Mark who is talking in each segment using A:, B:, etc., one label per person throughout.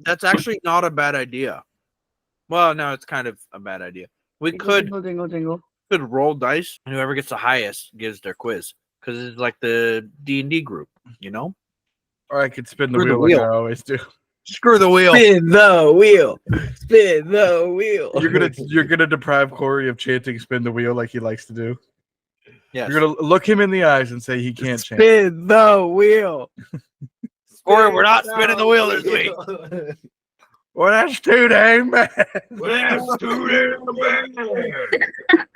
A: That's actually not a bad idea. Well, no, it's kind of a bad idea. We could roll dice, and whoever gets the highest gives their quiz, because it's like the D&D group, you know.
B: Or I could spin the
A: Screw the
B: wheel
A: wheel.
B: like I always do.
A: Screw the wheel.
C: Spin the wheel. Spin the wheel.
B: You're gonna deprive Cory of chanting "spin the wheel" like he likes to do.
A: Yes.
B: You're gonna look him in the eyes and say he can't chant.
C: Spin the wheel.
A: Or we're not spinning the wheel this week.
B: Well, that's too dang bad.
A: That's too damn bad.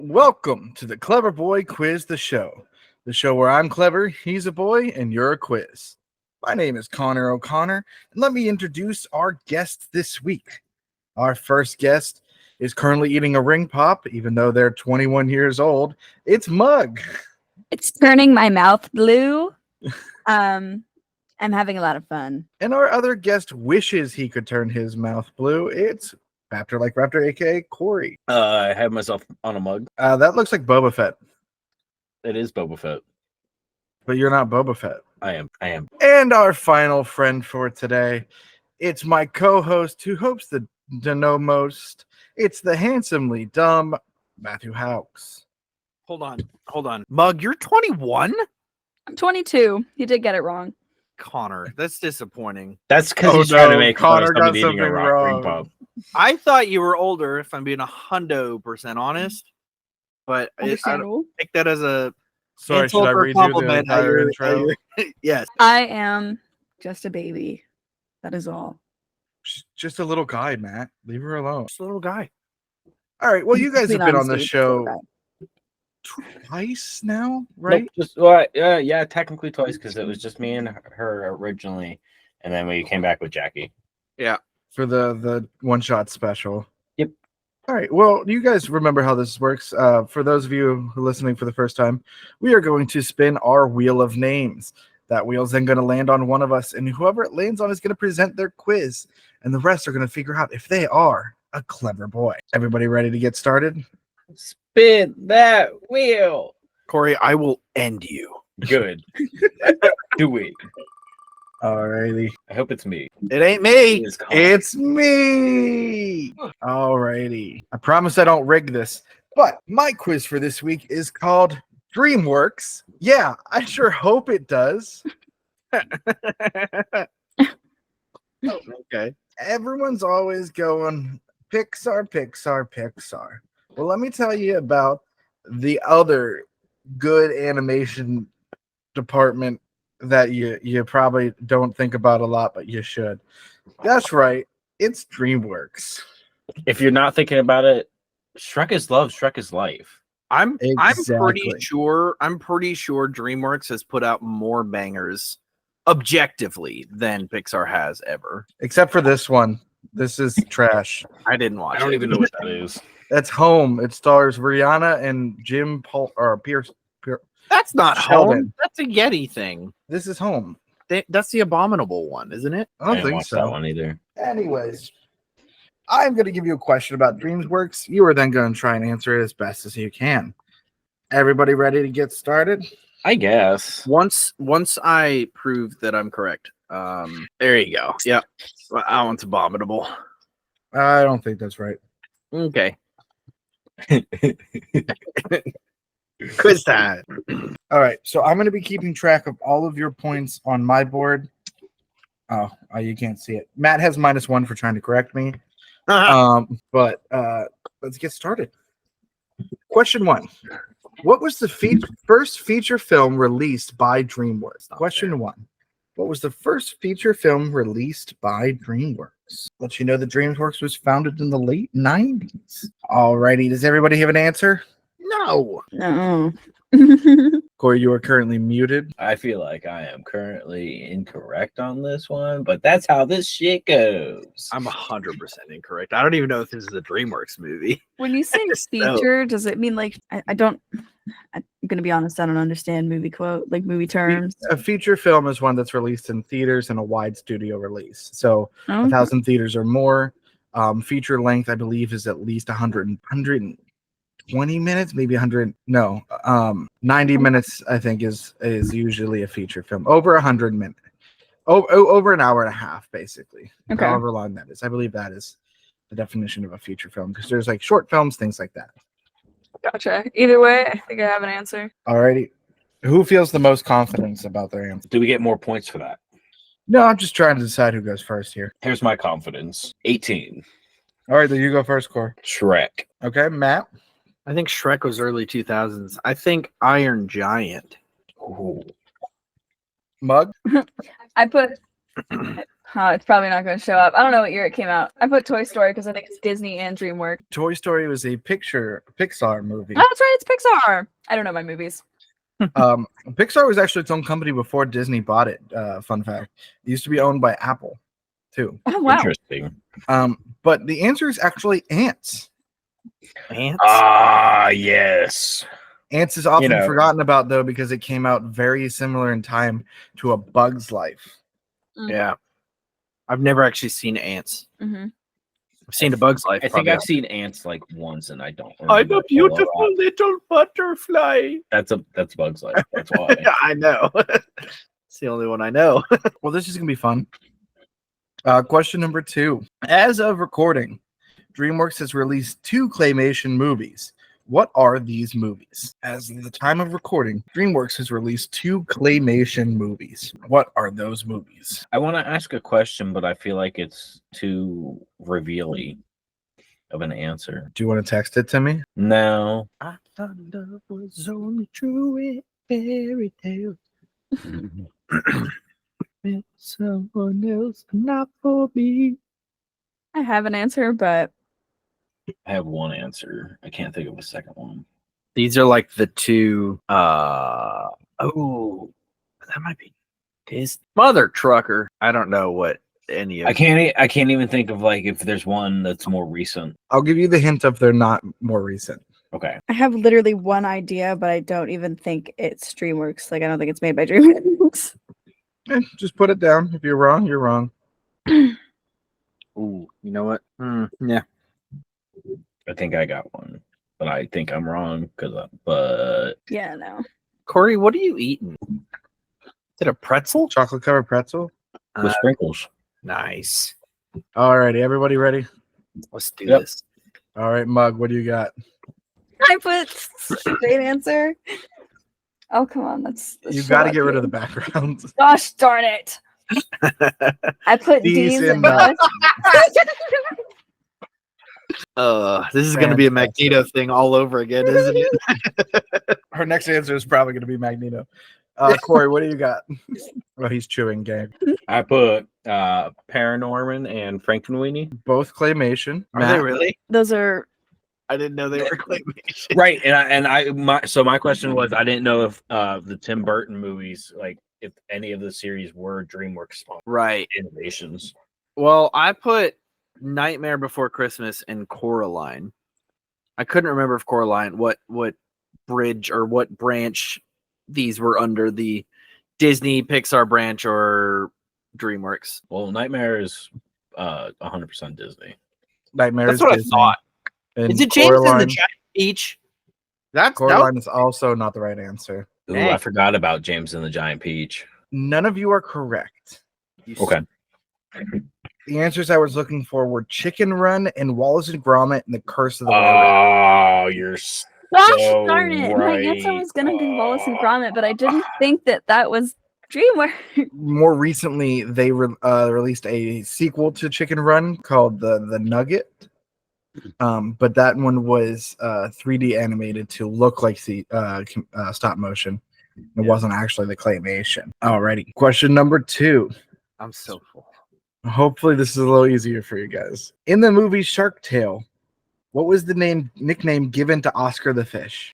B: Welcome to the Clever Boy Quiz, the show where I'm clever, he's a boy, and you're a quiz. My name is Connor O'Connor, and let me introduce our guest this week. Our first guest is currently eating a ring pop, even though they're 21 years old. It's Mug.
D: It's turning my mouth blue. I'm having a lot of fun.
B: And our other guest wishes he could turn his mouth blue. It's Raptor like Raptor, aka Cory.
C: I have myself on a mug.
B: That looks like Boba Fett,
C: It is Boba Fett.
B: but you're not Boba Fett.
C: I am.
B: And our final friend for today, it's my co-host who hopes to know most. It's the handsomely dumb Matthew Haux.
A: Hold on. Mug, you're 21?
D: I'm 22. You did get it wrong.
A: Connor, that's disappointing.
C: That's because he's trying to make fun of
B: Connor got
C: somebody eating a
B: something
C: rock ring
B: wrong.
C: pop.
A: I thought you were older, if I'm being 100% honest. But I don't
D: Understandable.
A: take that as a
B: Sorry, should
A: insult
B: I
A: or
B: redo the
A: compliment at
B: entire
A: your-
B: intro?
A: Yes.
D: I am just a baby. That is all.
B: She's just a little guy, Matt. Leave her alone.
A: Just a little guy.
B: All right. Well, you guys have been on the
D: Honestly,
B: show twice now, right?
C: Nope, yeah, technically twice because it was just me and her originally, and then we came back with Jackie.
B: For the one shot special.
C: Yep.
B: All right. Well, you guys remember how this works. For those of you who are listening for the first time, we are going to spin our wheel of names. That wheel's then going to land on one of us, and whoever it lands on is going to present their quiz, and the rest are going to figure out if they are a clever boy. Everybody ready to get started?
C: Spin that wheel.
A: Cory, I will end you.
C: Good. Do it.
B: All righty.
C: I hope it's me.
A: It ain't me.
B: It's me. All righty. I promise I don't rig this, but my quiz for this week is called DreamWorks. Yeah, I sure hope it does.
A: Okay.
B: Everyone's always going Pixar, Pixar, Pixar. Well, let me tell you about the other good animation department that you probably don't think about a lot, but you should. That's right. It's DreamWorks.
C: If you're not thinking about it, Shrek is love, Shrek is life.
A: I'm pretty
B: Exactly.
A: sure DreamWorks has put out more bangers objectively than Pixar has ever.
B: Except for this one. This is trash.
A: I didn't watch
C: I don't
A: it.
C: even know what that is.
B: That's Home. It stars Rihanna and Jim Paul or Pierce.
A: That's not
B: Sheldon.
A: Home. That's a Yeti thing.
B: This is Home.
A: That's the abominable one, isn't it?
B: I
C: I
B: don't
C: didn't
B: think
C: watch
B: so.
C: that one either.
B: Anyways, I'm going to give you a question about DreamWorks. You are then going to try and answer it as best as you can. Everybody ready to get started?
C: I guess.
A: Once I prove that I'm correct. There you go. Yeah. Well, that one's abominable.
B: I don't think that's right.
A: Okay. Quiz time.
B: All right, so I'm going to be keeping track of all of your points on my board. Oh, you can't see it. Matt has -1 for trying to correct me. But let's get started. Question 1. What was the first feature film released by DreamWorks? Question 1. What was the first feature film released by DreamWorks? Let you know that DreamWorks was founded in the late 90s. Alrighty, does everybody have an answer?
A: No.
D: No.
B: Cory, you are currently muted.
C: I feel like I am currently incorrect on this one, but that's how this shit goes.
A: I'm 100% incorrect. I don't even know if this is a DreamWorks movie.
D: When you say feature, does it mean like I don't? I'm gonna be honest. I don't understand movie movie terms.
B: A feature film is one that's released in theaters and a wide studio release. So 1,000 theaters or more. Feature length, I believe, is at least 120 minutes, maybe 100. No, 90 minutes. I think is usually a feature film. Over 100 minutes. Over an hour and a half, basically.
D: Okay.
B: However long that is. I believe that is the definition of a feature film because there's like short films, things like that.
D: Gotcha. Either way, I think I have an answer.
B: Alrighty. Who feels the most confidence about their answer?
C: Do we get more points for that?
B: No, I'm just trying to decide who goes first here.
C: Here's my confidence. 18.
B: All right, then you go first, Cory.
C: Shrek.
B: Okay, Matt.
A: I think Shrek was early 2000s. I think Iron Giant.
C: Ooh.
B: Mug.
D: I put. It's probably not going to show up. I don't know what year it came out. I put Toy Story because I think it's Disney and DreamWorks.
B: Toy Story was a Pixar movie.
D: Oh, that's right. It's Pixar. I don't know my movies.
B: Pixar was actually its own company before Disney bought it. Fun fact. It used to be owned by Apple, too.
D: Oh, wow.
C: Interesting.
B: But the answer is actually Ants.
A: Ants?
C: Ah, yes.
B: Ants is often
C: You know.
B: forgotten about, though, because it came out very similar in time to A Bug's Life.
A: Yeah. I've never actually seen Ants.
D: Mm-hmm.
A: I've seen A Bug's Life.
C: I think
A: probably.
C: I've seen ants like once, and I don't.
A: I'm a
C: remember
A: beautiful
C: whole lot.
A: little butterfly.
C: That's Bugs Life. That's why.
A: I know. It's the only one I know.
B: Well, this is going to be fun. Question number 2. As of recording, DreamWorks has released 2 claymation movies. What are these movies? As of the time of recording, DreamWorks has released 2 claymation movies. What are those movies?
C: I want to ask a question, but I feel like it's too revealing of an answer.
B: Do you want to text it to me?
C: No.
A: I thought love was only true in fairy tales. With someone else, not for me.
D: I have an answer, but
C: I have one answer. I can't think of a second one.
A: These are like the 2 that might be his Mother Trucker. I don't know what any of
C: I can't even think of like if there's one that's more recent.
B: I'll give you the hint of they're not more recent.
C: Okay.
D: I have literally one idea, but I don't even think it's DreamWorks. Like, I don't think it's made by DreamWorks.
B: Just put it down. If you're wrong, you're wrong.
A: Ooh, you know what? Yeah.
C: I think I got one, but I think I'm wrong but
D: Yeah, no.
A: Cory, what are you eating? Is it a pretzel?
B: Chocolate covered pretzel.
C: with sprinkles.
A: Nice.
B: Alrighty, everybody ready?
A: Let's do
C: Yep.
A: this.
B: All right, Mug, what do you got?
D: I put straight answer. Oh, come on. That's
B: You got to get rid of the background.
D: Gosh darn it. I put
B: These
D: D's
B: and
D: and
B: nuts.
A: This is going to be a Magneto thing all over again, isn't it?
B: Her next answer is probably going to be Magneto. Cory, what do you got? Oh, he's chewing game.
C: I put Paranorman and Frankenweenie.
B: Both claymation.
A: Are they really?
D: Those are
A: I didn't know they were claymation.
C: Right, and my question was I didn't know if the Tim Burton movies, like if any of the series were DreamWorks
A: Right.
C: innovations.
A: Well, I put Nightmare Before Christmas and Coraline. I couldn't remember if Coraline what bridge or what branch these were under, the Disney Pixar branch or DreamWorks.
C: Well, Nightmare is 100% Disney.
B: Nightmare
A: That's
B: is
A: what
B: Disney.
A: I thought.
B: And
A: Is it James and the
B: Coraline-
A: Giant Peach? That
B: Coraline is also not the right answer.
C: Ooh,
A: Dang.
C: I forgot about James and the Giant Peach.
B: None of you are correct.
C: Okay.
B: The answers I was looking for were Chicken Run and Wallace and Gromit and the Curse of the Were-Rabbit.
C: Oh, you're
D: gosh
C: so
D: darn it. My answer
C: right.
D: was gonna be Wallace and Gromit, but I didn't think that was DreamWorks.
B: More recently, they released a sequel to Chicken Run called the Nugget. But that one was 3D animated to look like the stop motion. It wasn't actually the claymation. Alrighty. Question number 2.
A: I'm so full.
B: Hopefully this is a little easier for you guys. In the movie Shark Tale, What was the nickname given to Oscar the Fish?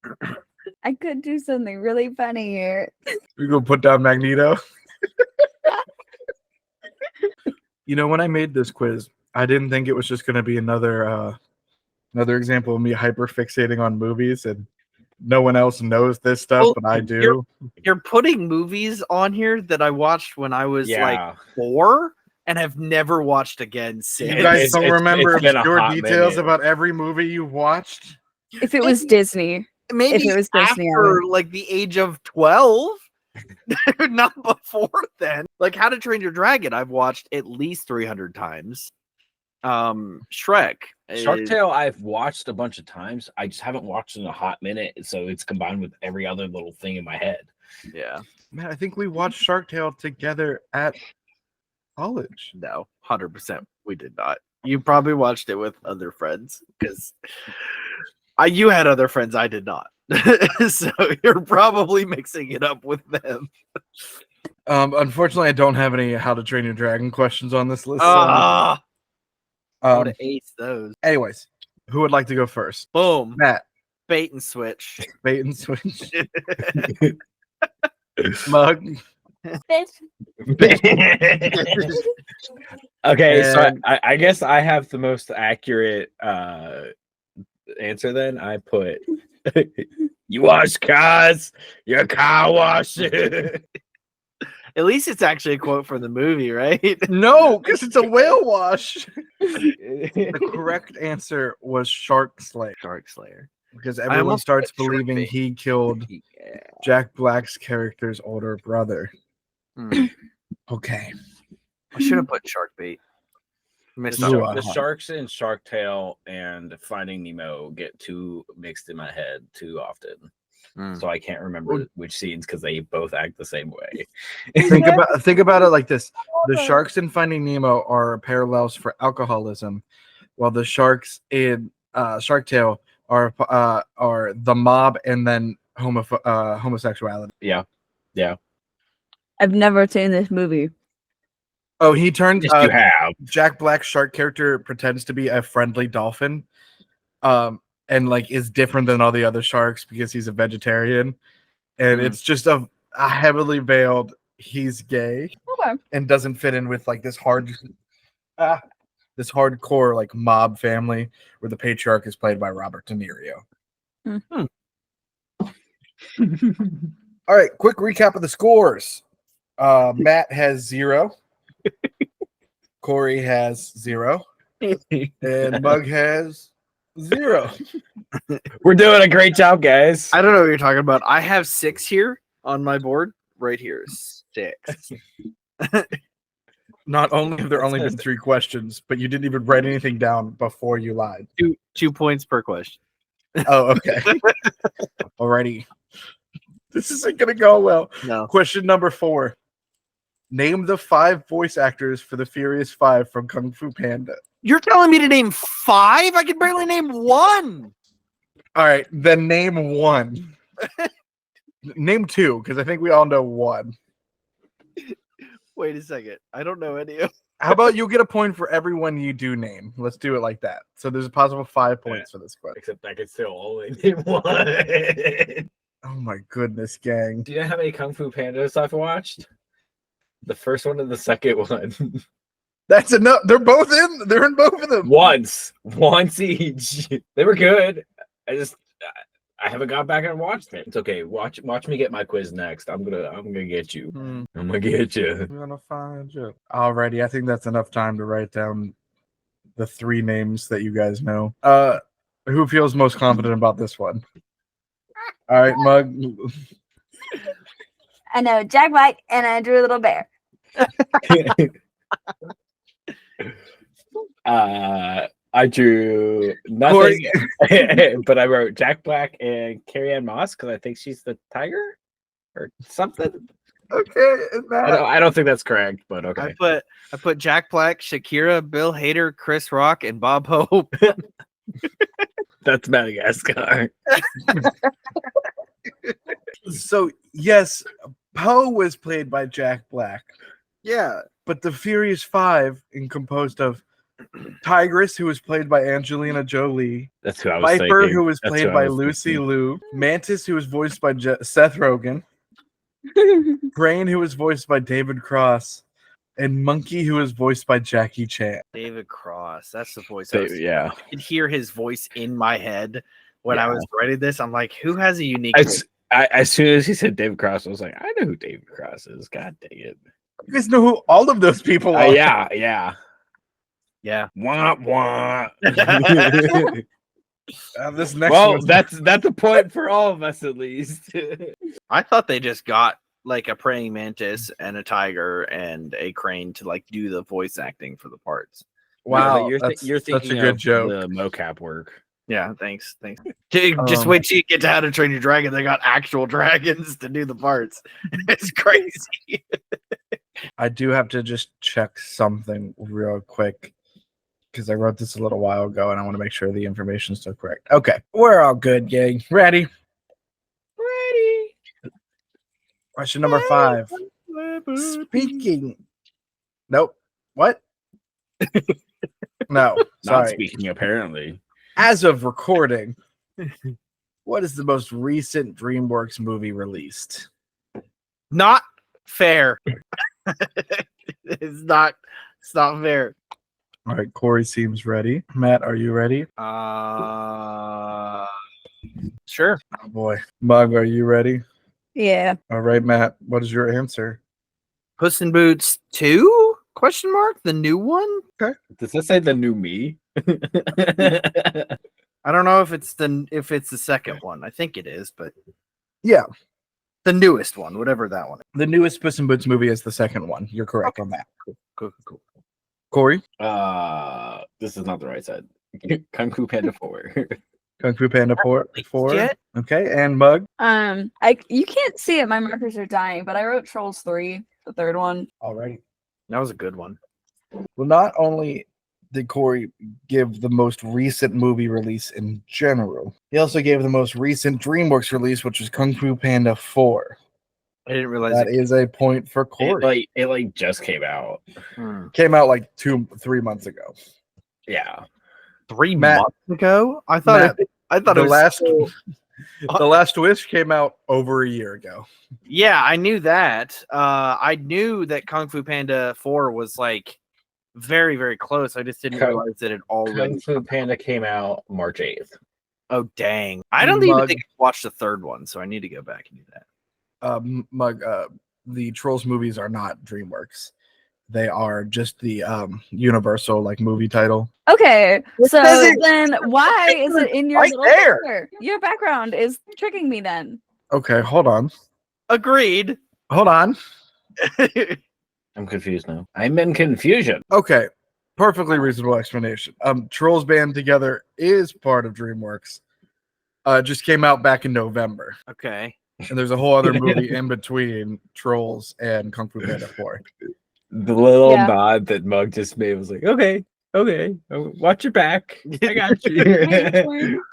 D: I could do something really funny here.
B: We're gonna put down Magneto. You know, when I made this quiz, I didn't think it was just gonna be another example of me hyper fixating on movies, and no one else knows this stuff,
A: Well,
B: but I do.
A: You're putting movies on here that I watched when I was like 4 and have never watched again since.
B: You guys don't remember
C: it's been a
B: obscure
C: hot
B: details
C: minute.
B: about every movie you watched?
D: If it was Disney.
A: Maybe
D: if it was Disney,
A: after like the age of 12, not before then. Like How to Train Your Dragon, I've watched at least 300 times. Shrek,
C: Shark Tale, I've watched a bunch of times. I just haven't watched in a hot minute, so it's combined with every other little thing in my head.
A: Yeah,
B: Man, I think we watched Shark Tale together at college.
A: no, 100% we did not. You probably watched it with other friends because you had other friends, I did not. So you're probably mixing it up with them.
B: Unfortunately, I don't have any How to Train Your Dragon questions on this list.
A: I would
B: Um,
A: have aced those.
B: anyways, who would like to go first?
A: Boom,
B: Matt,
A: bait and switch.
B: bait and switch. Mug.
C: Okay, so
B: And-
C: I guess I have the most accurate answer then. I put you wash cars, your car wash.
A: At least it's actually a quote from the movie, right?
B: No, because it's a whale wash. The correct answer was Shark Slayer,
A: Shark Slayer.
B: because everyone
A: almost
B: starts
A: put Shark
B: believing
A: Bait.
B: he killed
A: Yeah.
B: Jack Black's character's older brother.
A: Hmm.
B: Okay.
A: I should have put shark bait. Missed
B: Ooh,
A: out.
C: The sharks in Shark Tale and Finding Nemo get too mixed in my head too often.
A: Mm.
C: So I can't remember which scenes because they both act the same way.
B: Think about it like this: the sharks in Finding Nemo are parallels for alcoholism, while the sharks in Shark Tale are the mob and then homosexuality.
C: Yeah.
D: I've never seen this movie.
B: Oh, he turns
C: Yes, you have.
B: Jack Black's shark character pretends to be a friendly dolphin, and like is different than all the other sharks because he's a vegetarian, and it's just a heavily veiled. He's gay
D: Okay.
B: and doesn't fit in with like this hardcore like mob family where the patriarch is played by Robert De Niro. All right, quick recap of the scores. Matt has 0. Cory has 0. And Mug has 0.
C: We're doing a great job, guys.
A: I don't know what you're talking about. I have 6 here on my board. Right here is 6.
B: Not only have there only been 3 questions, but you didn't even write anything down before you lied.
A: 2 points per question.
B: Oh, okay. Alrighty. This isn't going to go well.
A: No.
B: Question number 4. Name the 5 voice actors for the Furious 5 from Kung Fu Panda.
A: You're telling me to name 5? I can barely name 1.
B: All right, then name 1. Name 2, because I think we all know 1.
A: Wait a second. I don't know any of.
B: How about you get a point for everyone you do name? Let's do it like that. So there's a possible 5 points for this question.
C: Except I can still only name one.
B: Oh my goodness, gang.
C: Do you know how many Kung Fu Pandas I've watched? The first one and the second one.
B: That's enough. They're in both of them.
C: Once each. They were good. I haven't gone back and watched it. It's okay. Watch me get my quiz next. I'm gonna get you. I'm gonna get you.
B: I'm gonna find you. Alrighty, I think that's enough time to write down the 3 names that you guys know. Who feels most confident about this one? All right, Mug.
D: I know Jack Black and I drew a little bear.
C: I drew nothing, but I wrote Jack Black and Carrie Ann Moss because I think she's the tiger or something.
B: Okay, and Matt.
C: I don't think that's correct, but okay.
A: I put Jack Black, Shakira, Bill Hader, Chris Rock, and Bob Hope.
C: That's Madagascar.
B: So yes, Poe was played by Jack Black.
A: Yeah.
B: But the Furious 5 is composed of Tigress, who was played by Angelina Jolie.
C: That's who I was
B: Viper,
C: thinking.
B: who was
C: That's
B: played
C: who I
B: by
C: was
B: Lucy
C: thinking.
B: Liu. Mantis, who was voiced by Seth Rogen. Crane, who was voiced by David Cross. And Monkey, who was voiced by Jackie Chan.
A: David Cross. That's the voice.
C: Yeah.
A: I could hear his voice in my head when I was writing this. I'm like, who has a unique voice?
C: As soon as he said David Cross, I was like, I know who David Cross is. God dang it.
B: You guys know who all of those people are.
C: Yeah.
A: Yeah.
C: Wah, wah.
B: This next
C: Well,
B: one.
C: that's a point for all of us, at least.
A: I thought they just got like a praying mantis and a tiger and a crane to like do the voice acting for the parts.
B: Wow,
C: you're
B: that's
C: thinking
B: such a good
C: of
B: joke.
C: the mocap work.
A: Yeah, thanks. Just wait till you get to How to Train Your Dragon. They got actual dragons to do the parts. It's crazy.
B: I do have to just check something real quick because I wrote this a little while ago and I want to make sure the information is still correct. Okay, we're all good, gang. Ready? Question number 5. Speaking. Nope. What? No,
C: Not
B: sorry.
C: speaking, apparently.
B: As of recording, what is the most recent DreamWorks movie released?
A: Not fair. It's not fair.
B: All right, Cory seems ready. Matt, are you ready?
A: Sure.
B: Oh boy. Mug, are you ready?
D: Yeah.
B: All right, Matt, what is your answer?
A: Puss in Boots 2? Question mark? The new one?
C: Does that say the new me?
A: I don't know if it's the second one. I think it is, but
B: Yeah,
A: the newest one, whatever that one is.
B: the newest Puss in Boots movie is the second one. You're correct on that.
A: Cool.
B: Cory?
C: This is not the right side. Kung Fu Panda 4.
B: Kung Fu Panda 4?
A: Yet?
B: Okay, and Mug?
D: You can't see it. My markers are dying, but I wrote Trolls 3, the third one.
B: Alrighty.
A: That was a good one.
B: Well, not only did Cory give the most recent movie release in general, he also gave the most recent DreamWorks release, which was Kung Fu Panda 4.
A: I didn't realize
B: That is a point for Cory.
C: It just came out.
B: Came out like 2-3 months ago.
C: Yeah.
A: 3
B: Matt-
A: months ago. I thought
B: Matt,
A: it
B: the last Wish came out over a year ago.
A: Yeah, I knew that. I knew that Kung Fu Panda 4 was like very, very close. I just didn't realize that it already.
C: Kung Fu Panda came out March 8th.
A: Oh dang! I don't even
B: Mug.
A: think I watched the third one, so I need to go back and do that.
B: Mug, the Trolls movies are not DreamWorks. They are just the Universal like movie title.
D: Okay, so
A: says it.
D: then why is it in your
B: Right
D: little
B: there.
D: picture? Your background is tricking me then.
B: Okay, hold on.
A: Agreed.
B: Hold on.
C: I'm confused now. I'm in confusion.
B: Okay, perfectly reasonable explanation. Trolls Band Together is part of DreamWorks. Just came out back in November,
A: Okay.
B: and there's a whole other movie in between Trolls and Kung Fu Panda 4.
C: The little
D: Yeah.
C: nod that Mug just made was like, okay, watch your back. I got you.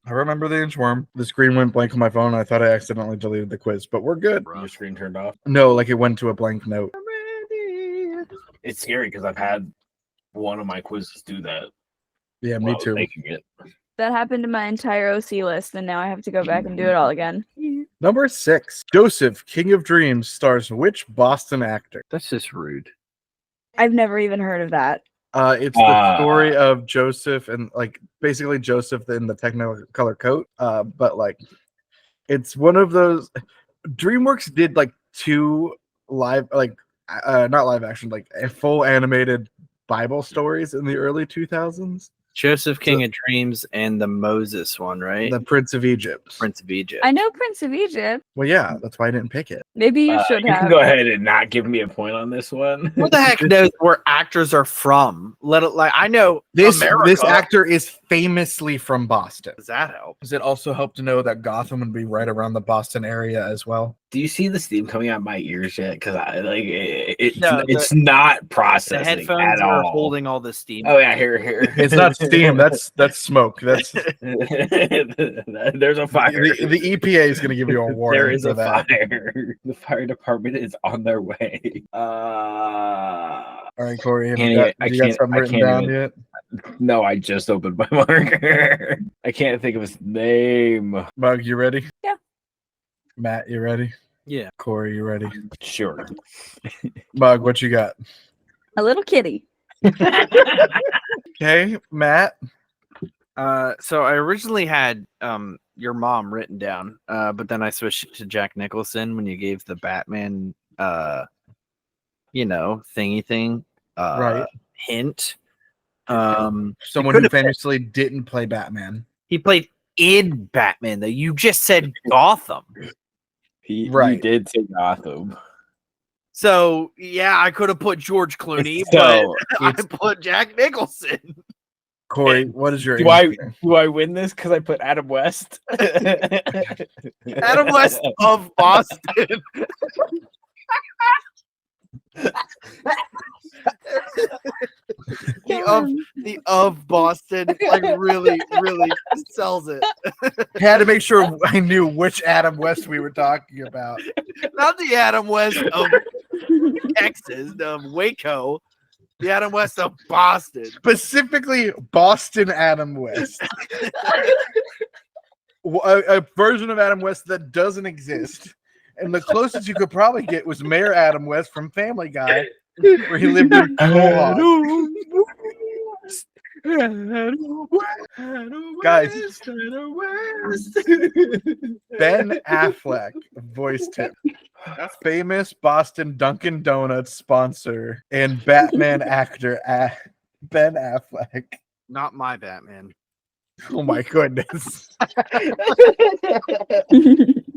B: I remember the inchworm. The screen went blank on my phone. And I thought I accidentally deleted the quiz, but we're good.
C: Your screen turned off.
B: No, like it went to a blank note.
C: It's scary because I've had one of my quizzes do that.
B: Yeah,
C: while
B: me
C: I was
B: too.
C: making it.
D: That happened to my entire OC list, and now I have to go back and do it all again.
B: Number 6. Joseph, King of Dreams, stars which Boston actor?
A: That's just rude.
D: I've never even heard of that.
B: It's the story of Joseph and like basically Joseph in the Technicolor coat. But like it's one of those DreamWorks did like 2 live not live action, like full animated Bible stories in the early 2000s.
A: Joseph King of Dreams and the Moses one, right?
B: The Prince of Egypt.
A: Prince of Egypt.
D: I know Prince of Egypt.
B: Well, yeah, that's why I didn't pick it.
D: Maybe you should
C: You
D: have.
C: can go ahead and not give me a point on this one.
A: Who the heck knows where actors are from? I know
B: This
A: America.
B: actor is famously from Boston.
A: Does that help?
B: Does it also help to know that Gotham would be right around the Boston area as well?
C: Do you see the steam coming out of my ears yet? Because I like
A: No,
C: it's not
A: The
C: processing
A: headphones
C: at
A: are
C: all.
A: holding all the steam.
C: Oh yeah, here.
B: It's not steam. That's smoke. That's
C: There's a fire.
B: the EPA is going to give you a warning.
C: There is
B: for
C: a
B: that.
C: fire. The fire department is on their way.
B: All right, Corey, have
C: Can't
B: you
C: even-
B: got something
C: I
B: written
C: can't
B: down
C: even-
B: yet?
C: No, I just opened my marker. I can't think of his name.
B: Mug, you ready?
D: Yeah.
B: Matt, you ready?
A: Yeah.
B: Corey, you ready?
C: Sure.
B: Mug, what you got?
D: A little kitty.
B: Okay, Matt.
A: So I originally had your mom written down, but then I switched it to Jack Nicholson when you gave the Batman thingy thing
B: Right.
A: hint.
B: Someone who
A: could've-
B: famously didn't play Batman.
A: He played in Batman though. You just said Gotham.
C: He
B: Right.
C: did say Gotham.
A: So yeah, I could have put George Clooney,
C: So,
A: but I put Jack Nicholson.
B: Corey, what is your
C: Do I-
B: answer?
C: do I win this because I put Adam West?
A: Adam West of Boston. the of Boston like really sells it.
B: Had to make sure I knew which Adam West we were talking about.
A: Not the Adam West of Texas, of Waco. The Adam West of Boston.
B: Specifically, Boston Adam West. A version of Adam West that doesn't exist. And the closest you could probably get was Mayor Adam West from Family Guy, where he lived in Coal. Guys, Ben Affleck voiced him. Famous Boston Dunkin' Donuts sponsor and Batman actor Ben Affleck.
A: Not my Batman.
B: Oh my goodness.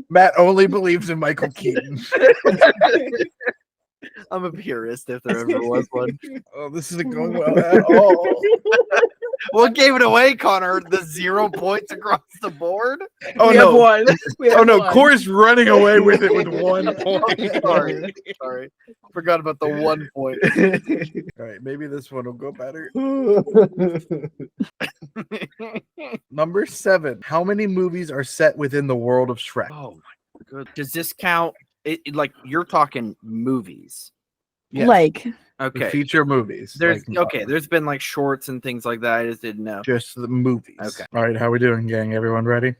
B: Matt only believes in Michael Keaton.
A: I'm a purist if there ever was one.
B: Oh, this isn't going well at all.
A: What gave it away, Connor? The 0 points across the board?
B: Oh
C: We have
B: no.
C: one. We have
B: Oh no,
C: one.
B: Core's running away with it with 1 point.
A: Sorry. Forgot about the 1 point.
B: All right, maybe this one will go better. Number 7. How many movies are set within the world of Shrek?
A: Oh my god. Does this count? Like you're talking movies.
B: Yes.
D: Like,
A: Okay.
B: Feature movies.
A: There's
B: like,
A: there's been like shorts and things like that. I just didn't know.
B: just the movies.
A: Okay.
B: All right, how we doing, gang? Everyone ready?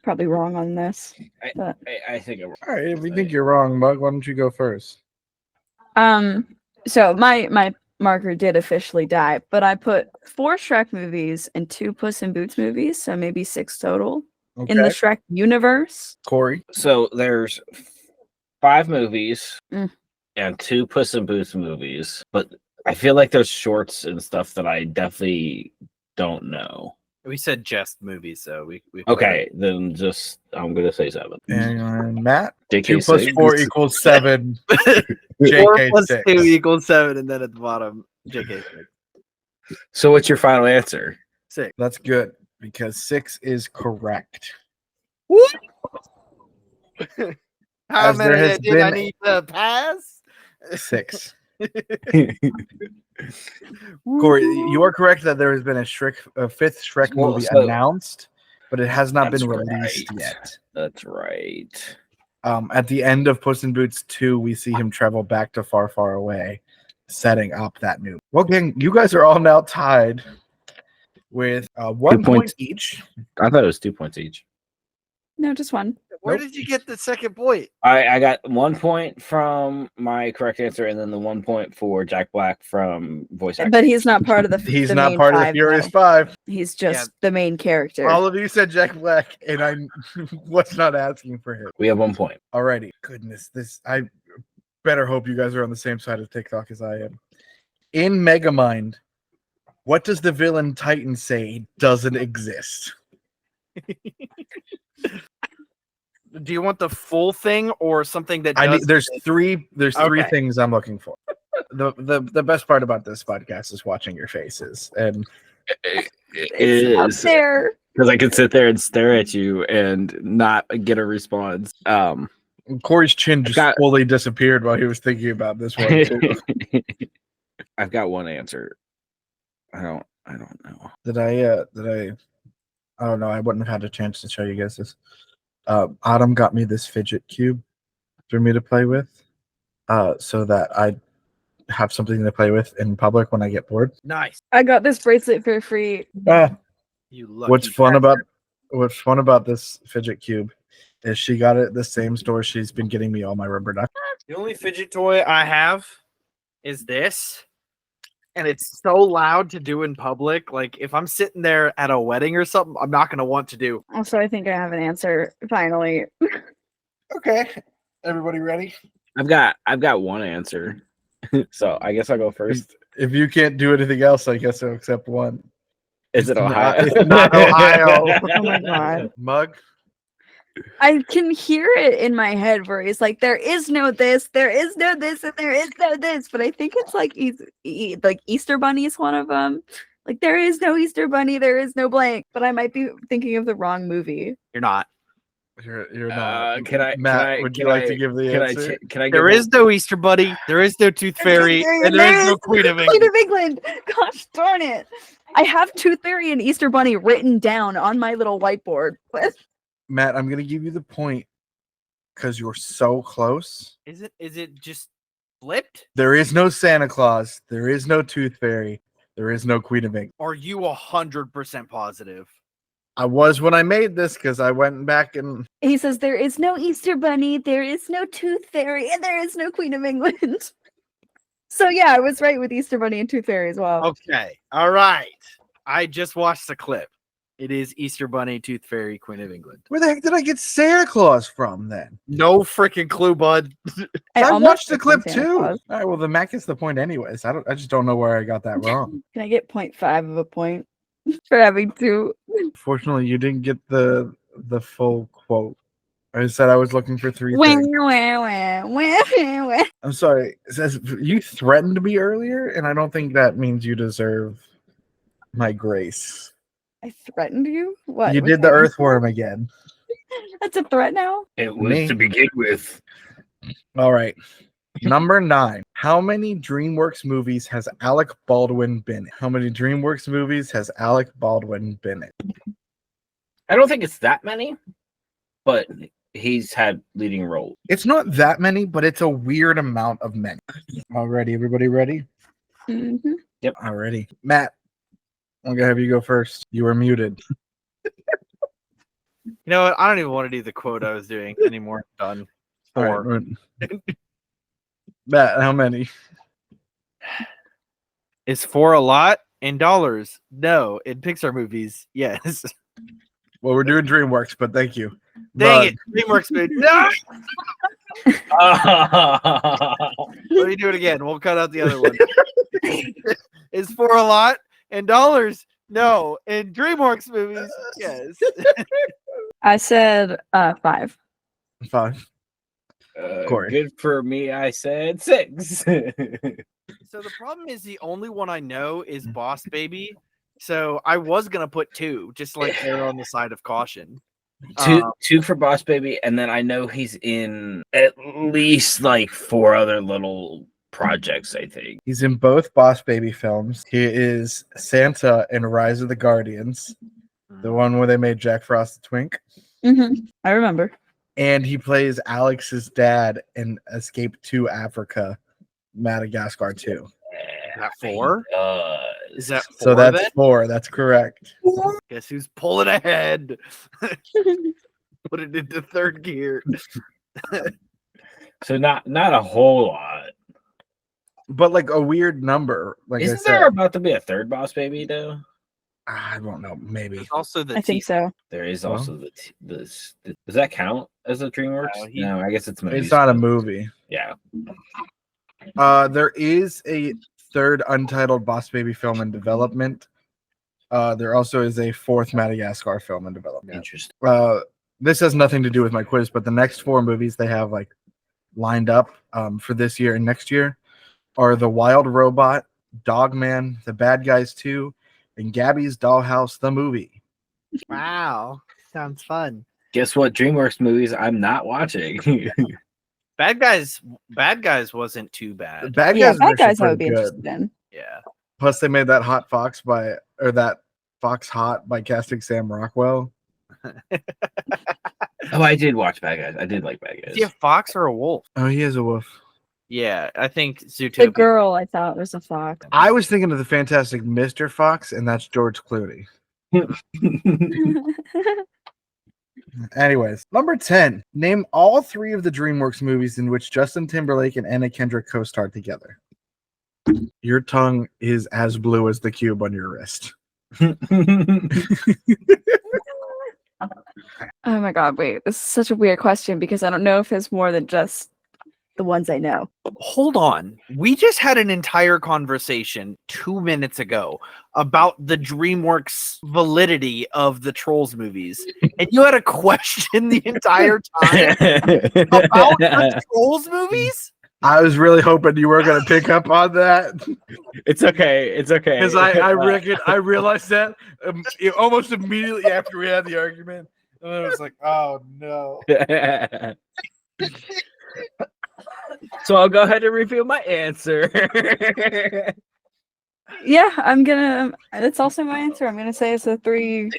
D: probably wrong on this.
C: I think it
B: All right, if you think you're wrong, Mug, why don't you go first?
D: So my marker did officially die, but I put 4 Shrek movies and 2 Puss in Boots movies, so maybe 6 total in the Shrek universe.
B: Corey.
C: So there's 5 movies
D: Mm.
C: and 2 Puss in Boots movies, but I feel like there's shorts and stuff that I definitely don't know.
A: We said just movies, so we
C: Okay, then just I'm gonna say 7.
B: And Matt.
C: JK
B: 2 plus
C: 6.
B: 4 equals 7.
A: 4
B: JK
A: plus
B: 6.
A: 2 equals 7, and then at the bottom, JK 6.
C: So what's your final answer?
A: 6.
B: That's good because 6 is correct.
A: How
B: As there
A: many
B: has
A: did I
B: been-
A: need to pass?
B: 6. Corey, you are correct that there has been a 5th Shrek
C: Well,
B: movie
C: so-
B: announced, but it has not
C: That's
B: been released
C: right.
B: yet.
C: That's right.
B: At the end of Puss in Boots 2, we see him travel back to Far, Far Away, setting up that new. Well, gang, you guys are all now tied with 1 point
C: points.
B: each.
C: I thought it was 2 points each.
D: No, just 1.
A: Where
B: Nope.
A: did you get the second point?
C: I got 1 point from my correct answer, and then the 1 point for Jack Black from voice acting.
D: But he's not part of the.
B: He's
D: the
B: not
D: main
B: part of the
D: 5,
B: Furious
D: though.
B: 5.
D: He's just the main character.
B: All of you said Jack Black, and I was not asking for him.
C: We have 1 point.
B: Alrighty. Goodness, I better hope you guys are on the same side of TikTok as I am. In Megamind, what does the villain Titan say doesn't exist?
A: Do you want the full thing or something that does?
B: There's three
A: Okay.
B: things I'm looking for. The best part about this podcast is watching your faces, and
D: It's up there.
C: Because I could sit there and stare at you and not get a response.
B: Corey's chin just
C: got-
B: fully disappeared while he was thinking about this one too.
C: I've got one answer. I don't know.
B: Did I don't know. I wouldn't have had a chance to show you guys this. Autumn got me this fidget cube for me to play with, so that I have something to play with in public when I get bored.
A: Nice.
D: I got this bracelet for free.
A: You lucky
B: What's fun
A: bastard.
B: about this fidget cube is she got it at the same store she's been getting me all my rubber ducks.
A: The only fidget toy I have is this, and it's so loud to do in public. Like if I'm sitting there at a wedding or something, I'm not gonna want to do.
D: Also, I think I have an answer finally.
B: Okay, everybody ready?
C: I've got one answer. So I guess I'll go first.
B: If you can't do anything else, I guess I'll accept one.
C: Is it Ohio?
B: It's not Ohio.
D: Oh my god.
B: Mug.
D: I can hear it in my head where he's like, there is no this, there is no this, and there is no this. But I think it's like like Easter Bunny is one of them. Like there is no Easter Bunny, there is no blank. But I might be thinking of the wrong movie.
A: You're not.
B: You're not.
C: Matt,
B: would you like to give the answer?
C: Can I?
A: There is no Easter Bunny. There is no Tooth Fairy, and there is no Queen of
D: Queen
A: England.
D: of England. Gosh darn it. I have Tooth Fairy and Easter Bunny written down on my little whiteboard.
B: Matt, I'm gonna give you the point because you're so close.
A: Is it just flipped?
B: There is no Santa Claus. There is no Tooth Fairy. There is no Queen of England.
A: Are you 100% positive?
B: I was when I made this because I went back and
D: He says there is no Easter Bunny, there is no Tooth Fairy, and there is no Queen of England. So yeah, I was right with Easter Bunny and Tooth Fairy as well.
A: Okay. All right. I just watched the clip. It is Easter Bunny, Tooth Fairy, Queen of England.
B: where the heck did I get Santa Claus from then?
A: No freaking clue, bud.
B: I
D: almost
B: watched the
D: picked
B: clip
D: Santa
B: too.
D: Claus.
B: All right, well, the Mac gets the point anyways. I just don't know where I got that wrong.
D: Can I get 0.5 of a point for having two?
B: Fortunately, you didn't get the full quote. I said I was looking for three
D: Wah,
B: things.
D: wah, wah, wah, wah.
B: I'm sorry. It says you threatened me earlier, and I don't think that means you deserve my grace.
D: I threatened you? What?
B: You
D: with
B: did the
D: that?
B: earthworm again.
D: That's a threat now?
C: It
B: was Me. to
C: begin with.
B: All right. Number 9. How many DreamWorks movies has Alec Baldwin been in? How many DreamWorks movies has Alec Baldwin been in?
C: I don't think it's that many, but he's had leading roles.
B: It's not that many, but it's a weird amount of many. Alrighty, everybody ready?
D: Mm-hmm.
B: Alrighty. Matt, I'm gonna have you go first. You were muted.
A: You know what? I don't even want to do the quote I was doing anymore. Done.
B: All
A: Four.
B: right. Matt, how many?
A: Is 4 a lot? In dollars? No. In Pixar movies? Yes.
B: Well, we're doing DreamWorks, but thank you.
A: Dang it. DreamWorks movie. No! Let me do it again. We'll cut out the other one. Is 4 a lot? In dollars? No. In DreamWorks movies? Yes.
D: I said 5.
B: 5. Cory.
C: Good for me. I said 6.
A: So the problem is the only one I know is Boss Baby. So I was gonna put 2, just like they're on the side of caution.
C: Two for Boss Baby, and then I know he's in at least like 4 other little projects, I think.
B: He's in both Boss Baby films. He is Santa in Rise of the Guardians, the one where they made Jack Frost a twink.
D: Mm-hmm. I remember.
B: And he plays Alex's dad in Escape to Africa, Madagascar 2.
A: Is that 4? Is that 4?
B: So that's
A: then?
B: 4. That's correct.
A: Guess who's pulling ahead? Put it into 3rd gear.
C: So not a whole lot.
B: But like a weird number. Like
C: Isn't
B: I said,
C: there about to be a 3rd Boss Baby though?
B: I don't know. Maybe.
A: There's also the
D: I think so.
C: There is
B: Well.
C: also does that count as a DreamWorks?
A: No,
C: No, I guess it's movies.
B: It's not a movie.
C: Yeah.
B: There is a 3rd untitled Boss Baby film in development. There also is a 4th Madagascar film in development.
C: Interesting.
B: This has nothing to do with my quiz, but the next 4 movies they have like lined up for this year and next year are The Wild Robot, Dogman, The Bad Guys 2, and Gabby's Dollhouse, the movie.
A: Wow, sounds fun.
C: Guess what? DreamWorks movies I'm not watching.
A: Bad Guys wasn't too bad.
B: Bad
D: Yeah,
B: Guys,
D: Bad
B: is actually
D: Guys I would be
B: pretty good.
D: interested in.
A: Yeah.
B: Plus, they made that that Fox Hot by casting Sam Rockwell.
C: Oh, I did watch Bad Guys. I did like Bad Guys.
A: Is he a fox or a wolf?
B: Oh, he is a wolf.
A: Yeah, I think
D: The
A: Zootopia.
D: girl I thought was a fox.
B: I was thinking of the Fantastic Mr. Fox, and that's George Clooney. Anyways, number 10. Name all 3 of the DreamWorks movies in which Justin Timberlake and Anna Kendrick co-starred together. Your tongue is as blue as the cube on your wrist.
D: Oh my god, wait. This is such a weird question because I don't know if there's more than just the ones I know.
A: Hold on. We just had an entire conversation 2 minutes ago about the DreamWorks validity of the Trolls movies. And you had a question the entire time about the Trolls movies?
B: I was really hoping you were going to pick up on that
C: It's okay. It's okay.
B: because I realized that almost immediately after we had the argument. And I was like, oh no.
C: So I'll go ahead and reveal my answer.
D: Yeah, I'm gonna. That's also my answer. I'm gonna say it's the 3.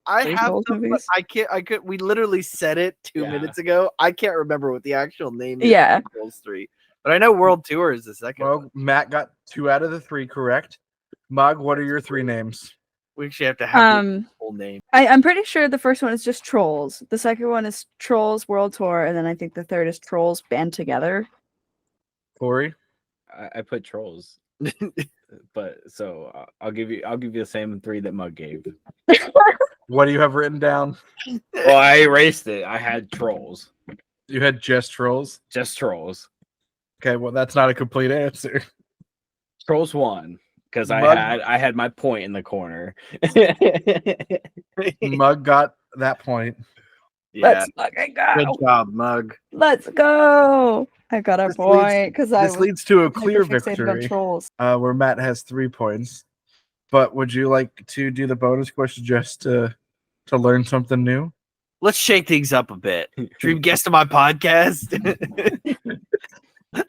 A: I
D: Three
A: have
D: Trolls
A: them, but
D: movies?
A: I could we literally said it 2
C: Yeah.
A: minutes ago. I can't remember what the actual name is.
D: Yeah.
A: of Trolls 3. But I know World Tour is the second one.
B: Well, Matt got 2 out of the 3 correct. Mug, what are your 3 names?
A: We actually have to have the
D: Um,
A: full name.
D: I'm pretty sure the first one is just Trolls. The second one is Trolls World Tour, and then I think the third is Trolls Band Together.
B: Corey?
C: I put Trolls, but so I'll give you the same 3 that Mug gave.
B: What do you have written down?
C: Well, I erased it. I had Trolls,
B: You had just Trolls.
C: just Trolls.
B: Okay, well that's not a complete answer.
C: Trolls won because
B: Mug-
C: I had my point in the corner.
B: Mug got that point.
A: Yeah.
D: Let's fucking
A: Good
D: go.
A: job, Mug.
D: Let's go. I got a
B: This
D: point because I
B: This
D: was
B: leads to a clear
D: hyper-fixated on
B: victory,
D: Trolls.
B: where Matt has 3 points. But would you like to do the bonus question just to learn something new?
A: Let's shake things up a bit. Dream guest on my podcast.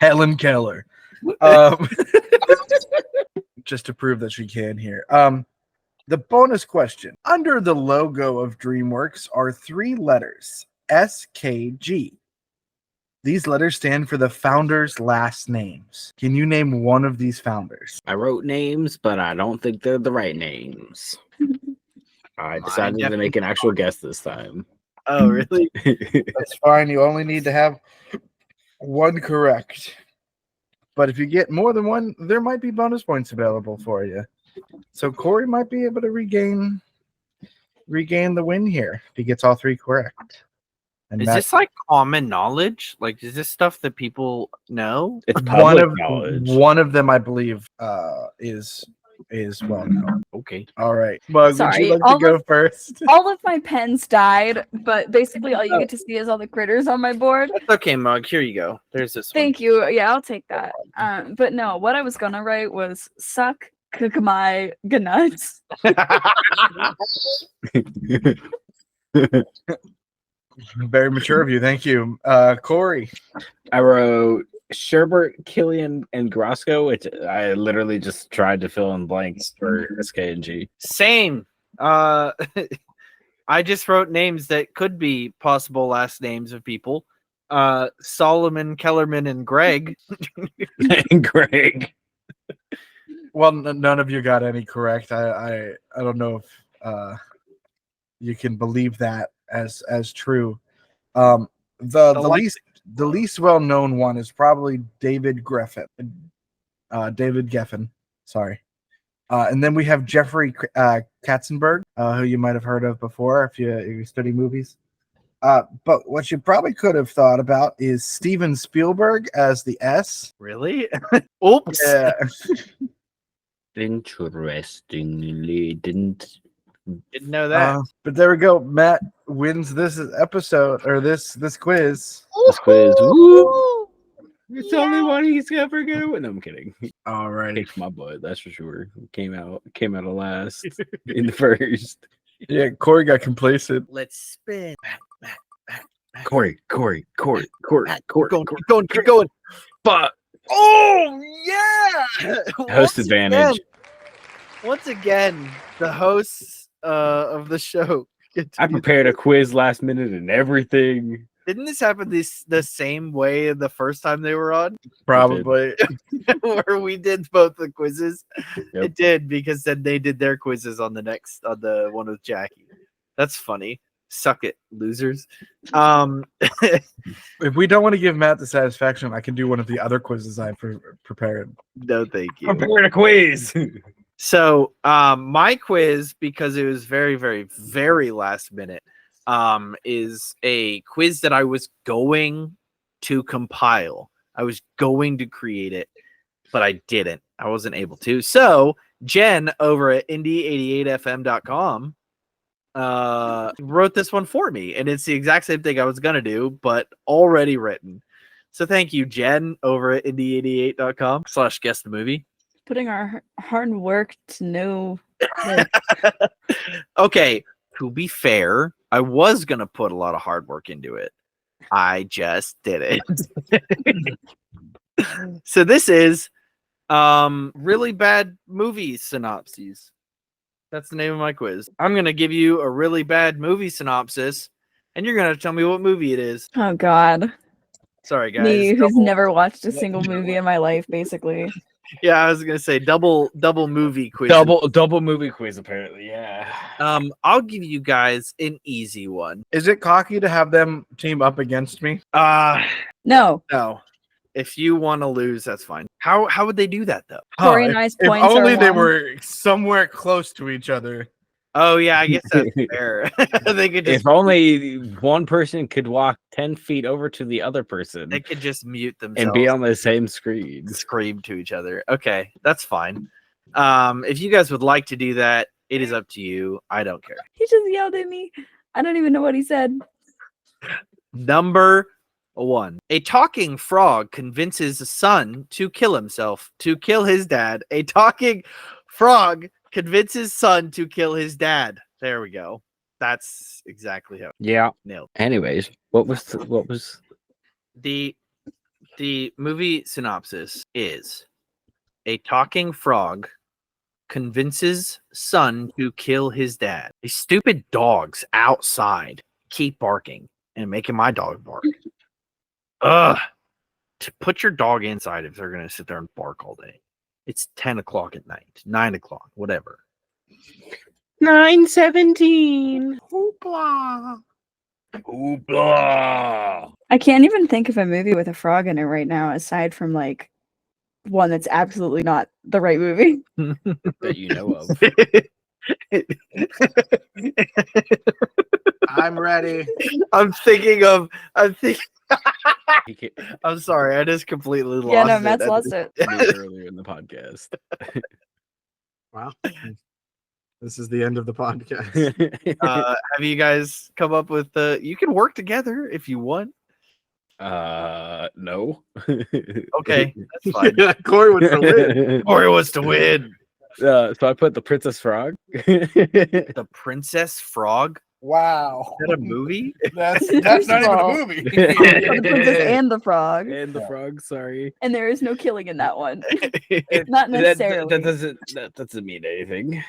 B: Helen Keller. Just to prove that she can here. The bonus question. Under the logo of DreamWorks are 3 letters, SKG. These letters stand for the founders' last names. Can you name one of these founders?
C: I wrote names, but I don't think they're the right names. I decided to make an actual guess this time.
A: Oh, really?
B: That's fine. You only need to have 1 correct. But if you get more than 1, there might be bonus points available for you. So Corey might be able to regain the win here if he gets all 3 correct. And
A: Is
B: Matt-
A: this like common knowledge? Like, is this stuff that people know?
C: It's
B: one
C: public
B: of
C: knowledge.
B: one of them, I believe, is well known.
A: Okay.
B: All right, Mug, would
D: Sorry,
B: you like to
D: all
B: go
D: of-
B: first?
D: All of my pens died, but basically all you get to see is all the critters on my board.
A: That's okay, Mug. Here you go. There's this
D: Thank you. Yeah, I'll take that. But no, what I was gonna write was suck my nuts.
B: Very mature of you. Thank you. Corey.
C: I wrote Sherbert, Killian, and Grosco, which I literally just tried to fill in blanks for SK and G.
A: Same. I just wrote names that could be possible last names of people. Solomon, Kellerman, and Greg.
C: And Greg.
B: Well, none of you got any correct. I don't know if you can believe that as true. The least well known one is probably David Geffen. David Geffen. Sorry. And then we have Jeffrey Katzenberg, who you might have heard of before if you study movies. But what you probably could have thought about is Steven Spielberg as the S.
A: Really? Oops.
B: Yeah.
C: Interestingly, didn't.
A: Didn't know that.
B: But there we go. Matt wins this episode or this quiz.
C: This quiz. Woo! It's the only one he's ever gonna win. No, I'm kidding.
B: All right.
C: Kicked my butt, that's for sure. Came out of last in the first.
B: Yeah, Cory got complacent.
A: Let's spin.
C: Cory.
A: Keep going.
C: But
A: Oh yeah!
C: host advantage.
A: Once again, the hosts of the show. get to
C: I
A: do
C: prepared a quiz last minute and everything.
A: Didn't this happen the same way the first time they were on?
B: Probably.
A: Where we did both the quizzes?
C: Yep.
A: It did, because then they did their quizzes on the one with Jackie. That's funny. Suck it, losers.
B: If we don't want to give Matt the satisfaction, I can do one of the other quizzes I prepared.
A: No, thank you.
C: Prepared a quiz.
A: So my quiz, because it was very, very, very last minute, is a quiz that I was going to compile. I was going to create it, but I didn't. I wasn't able to. So Jen over at indie88fm.com wrote this one for me, and it's the exact same thing I was gonna do, but already written. So thank you, Jen over at indie88.com/guess the movie.
D: Putting our hard work to know.
A: Okay, to be fair, I was gonna put a lot of hard work into it. I just didn't. So this is really bad movie synopses. That's the name of my quiz. I'm gonna give you a really bad movie synopsis, and you're gonna tell me what movie it is.
D: Oh God.
A: Sorry, guys.
D: Me, who's never watched a single movie in my life, basically.
A: Yeah, I was gonna say double movie quiz.
C: Double movie quiz, apparently. Yeah.
A: I'll give you guys an easy one.
B: Is it cocky to have them team up against me?
D: No.
A: No. If you want to lose, that's fine. How would they do that though?
D: Cory
B: Huh,
D: and I's
B: if
D: points are
B: only they
D: one.
B: were somewhere close to each other.
A: Oh yeah, I guess that's fair. They could just
C: If only one person could walk 10 feet over to the other person
A: they could just mute themselves
C: and be on the same screen.
A: scream to each other. Okay, that's fine. If you guys would like to do that, it is up to you. I don't care.
D: He just yelled at me. I don't even know what he said.
A: Number 1. A talking frog convinces a son to kill himself, to kill his dad. A talking frog convinces son to kill his dad. There we go. That's exactly how
C: Yeah.
A: nailed.
C: Anyways, what was
A: The movie synopsis is: a talking frog convinces son to kill his dad. These stupid dogs outside keep barking and making my dog bark. Ugh. To put your dog inside if they're gonna sit there and bark all day. It's 10 o'clock at night, 9 o'clock, whatever.
C: 9:17?
A: Hoopla.
C: Hoopla.
D: I can't even think of a movie with a frog in it right now, aside from like one that's absolutely not the right movie.
C: That you know of.
B: I'm ready.
A: I'm sorry, I just completely lost
D: Yeah, no,
A: it.
D: Matt's lost it.
C: Earlier in the podcast.
B: Wow. This is the end of the podcast.
A: Have you guys come up with you can work together if you want.
C: No.
A: Okay, that's fine.
B: Cory wants to win.
A: Cory wants to win.
C: So I put the Princess Frog.
A: The Princess Frog?
B: Wow.
A: Is that a movie?
B: That's not even a movie.
D: The princess and the frog.
C: And the frog, sorry.
D: And there is no killing in that one. Not necessarily.
C: That doesn't mean anything.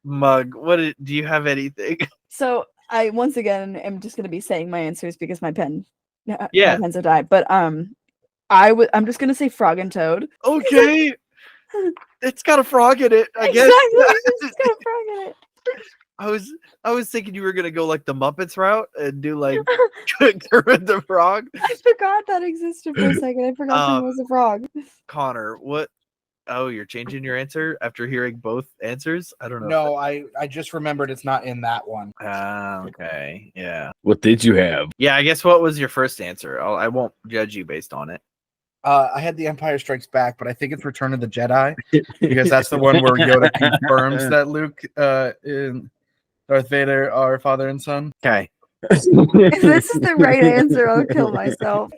A: Mug, do you have anything?
D: So I once again am just gonna be saying my answers because my pen my pens have died. But I'm just gonna say Frog and Toad.
A: Okay. It's got a frog in it, I guess.
D: Exactly. It's got a frog in it.
A: I was thinking you were gonna go like the Muppets route and do like Kermit the Frog.
D: I forgot that existed for a second. I forgot there was a frog.
A: Connor, what? Oh, you're changing your answer after hearing both answers? I don't know.
B: No, I just remembered it's not in that one.
A: Okay. Yeah.
C: What did you have?
A: Yeah, I guess what was your first answer? I won't judge you based on it.
B: I had The Empire Strikes Back, but I think it's Return of the Jedi because that's the one where Yoda confirms that Luke and Darth Vader are father and son.
A: Okay.
D: If this is the right answer, I'll kill myself.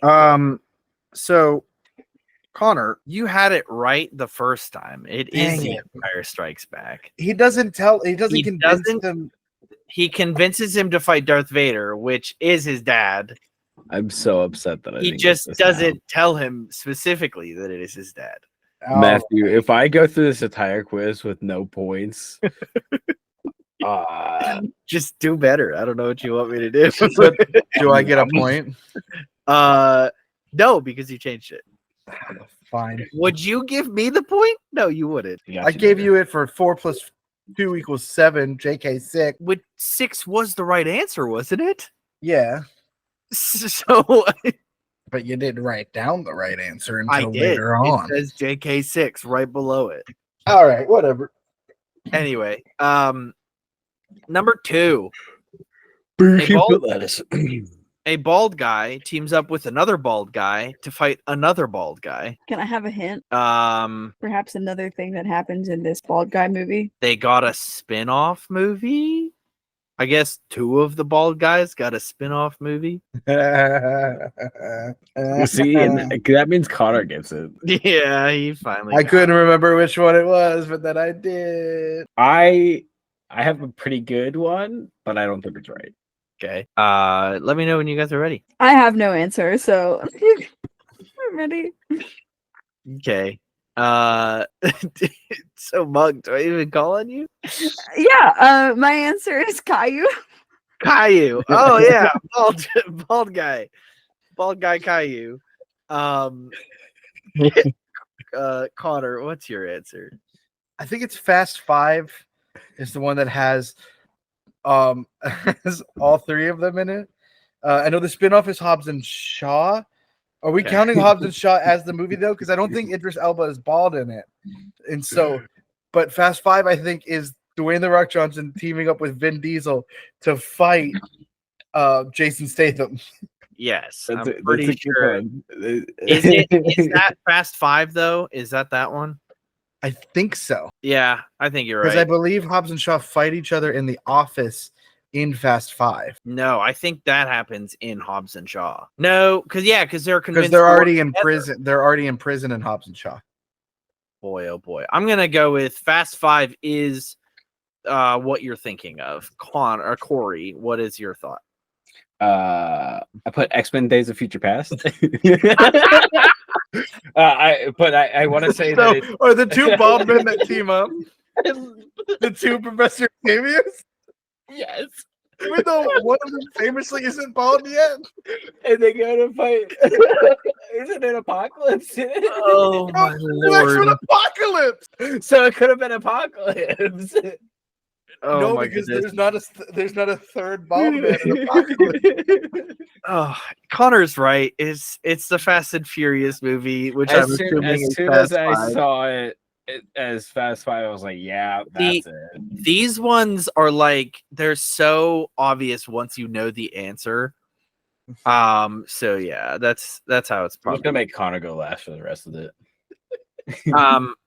A: So Connor, you had it right the first time. It is
B: Dang
A: The
B: it.
A: Empire Strikes Back.
B: He doesn't convince
A: doesn't-
B: them.
A: He convinces him to fight Darth Vader, which is his dad.
C: I'm so upset that
A: He just doesn't tell him specifically that it is his dad.
B: Oh,
C: Matthew, if I go through this entire quiz with no points,
A: Just do better. I don't know what you want me to do.
B: do I get a point?
A: No, because you changed it.
B: Fine.
A: Would you give me the point? No, you wouldn't.
B: I gave you it for 4 + 2 = 7. JK 6.
A: Which 6 was the right answer, wasn't it?
B: Yeah,
A: So
B: but you didn't write down the right answer
A: I
B: until
A: did.
B: later on.
A: It says JK 6 right below it.
B: All right, whatever.
A: Anyway, number 2. A bald guy teams up with another bald guy to fight another bald guy.
D: Can I have a hint?
A: Um,
D: Perhaps another thing that happens in this bald guy movie.
A: they got a spin-off movie. I guess 2 of the bald guys got a spin-off movie.
C: See, and that means Connor gets it.
A: Yeah, he finally
B: I
A: got
B: couldn't
A: it.
B: remember which one it was, but then I did.
C: I have a pretty good one, but I don't think it's right.
A: Okay. Let me know when you guys are ready.
D: I have no answer, so I'm ready.
A: Okay. So Mug, do I even call on you?
D: Yeah, my answer is Caillou.
A: Caillou. Oh yeah, bald guy. Bald guy Caillou. Connor, what's your answer?
B: I think it's Fast 5 is the one that has has all 3 of them in it. I know the spinoff is Hobbs and Shaw. Are we counting Hobbs and Shaw as the movie though? Because I don't think Idris Elba is bald in it. And so, but Fast 5 I think is Dwayne The Rock Johnson teaming up with Vin Diesel to fight Jason Statham.
A: Yes,
C: That's
A: I'm pretty
C: good
A: sure.
C: one.
A: Is that Fast 5 though? Is that one?
B: I think so.
A: Yeah, I think you're
B: Because
A: right.
B: I believe Hobbs and Shaw fight each other in the office in Fast 5.
A: No, I think that happens in Hobbs and Shaw. No, because they're convinced
B: Because they're
A: to work
B: already in
A: together.
B: prison. They're already in prison in Hobbs and Shaw.
A: Boy, oh boy. I'm gonna go with Fast 5 is what you're thinking of. Cory, what is your thought?
C: I put X-Men Days of Future Past. I want to say that it's,
B: Or the 2 bald men that team up. The 2 Professor Xaviers.
C: yes,
B: Even though one of them famously isn't bald yet.
C: and they go to fight. Isn't it Apocalypse?
A: Oh my
B: X-Men
A: lord.
B: Apocalypse.
C: So it could have been Apocalypse.
A: Oh
B: No,
A: my
B: because
A: goodness.
B: there's not a third bald man in Apocalypse.
A: Oh, Connor's right. It's the Fast and Furious movie, which I'm assuming
C: as
A: is
C: soon
A: Fast
C: as I
A: 5.
C: saw it as Fast 5, I was like, yeah, that's it.
A: These ones are like they're so obvious once you know the answer. So yeah, that's how it's
C: I'm just
A: probably.
C: gonna make Connor go last for the rest of it.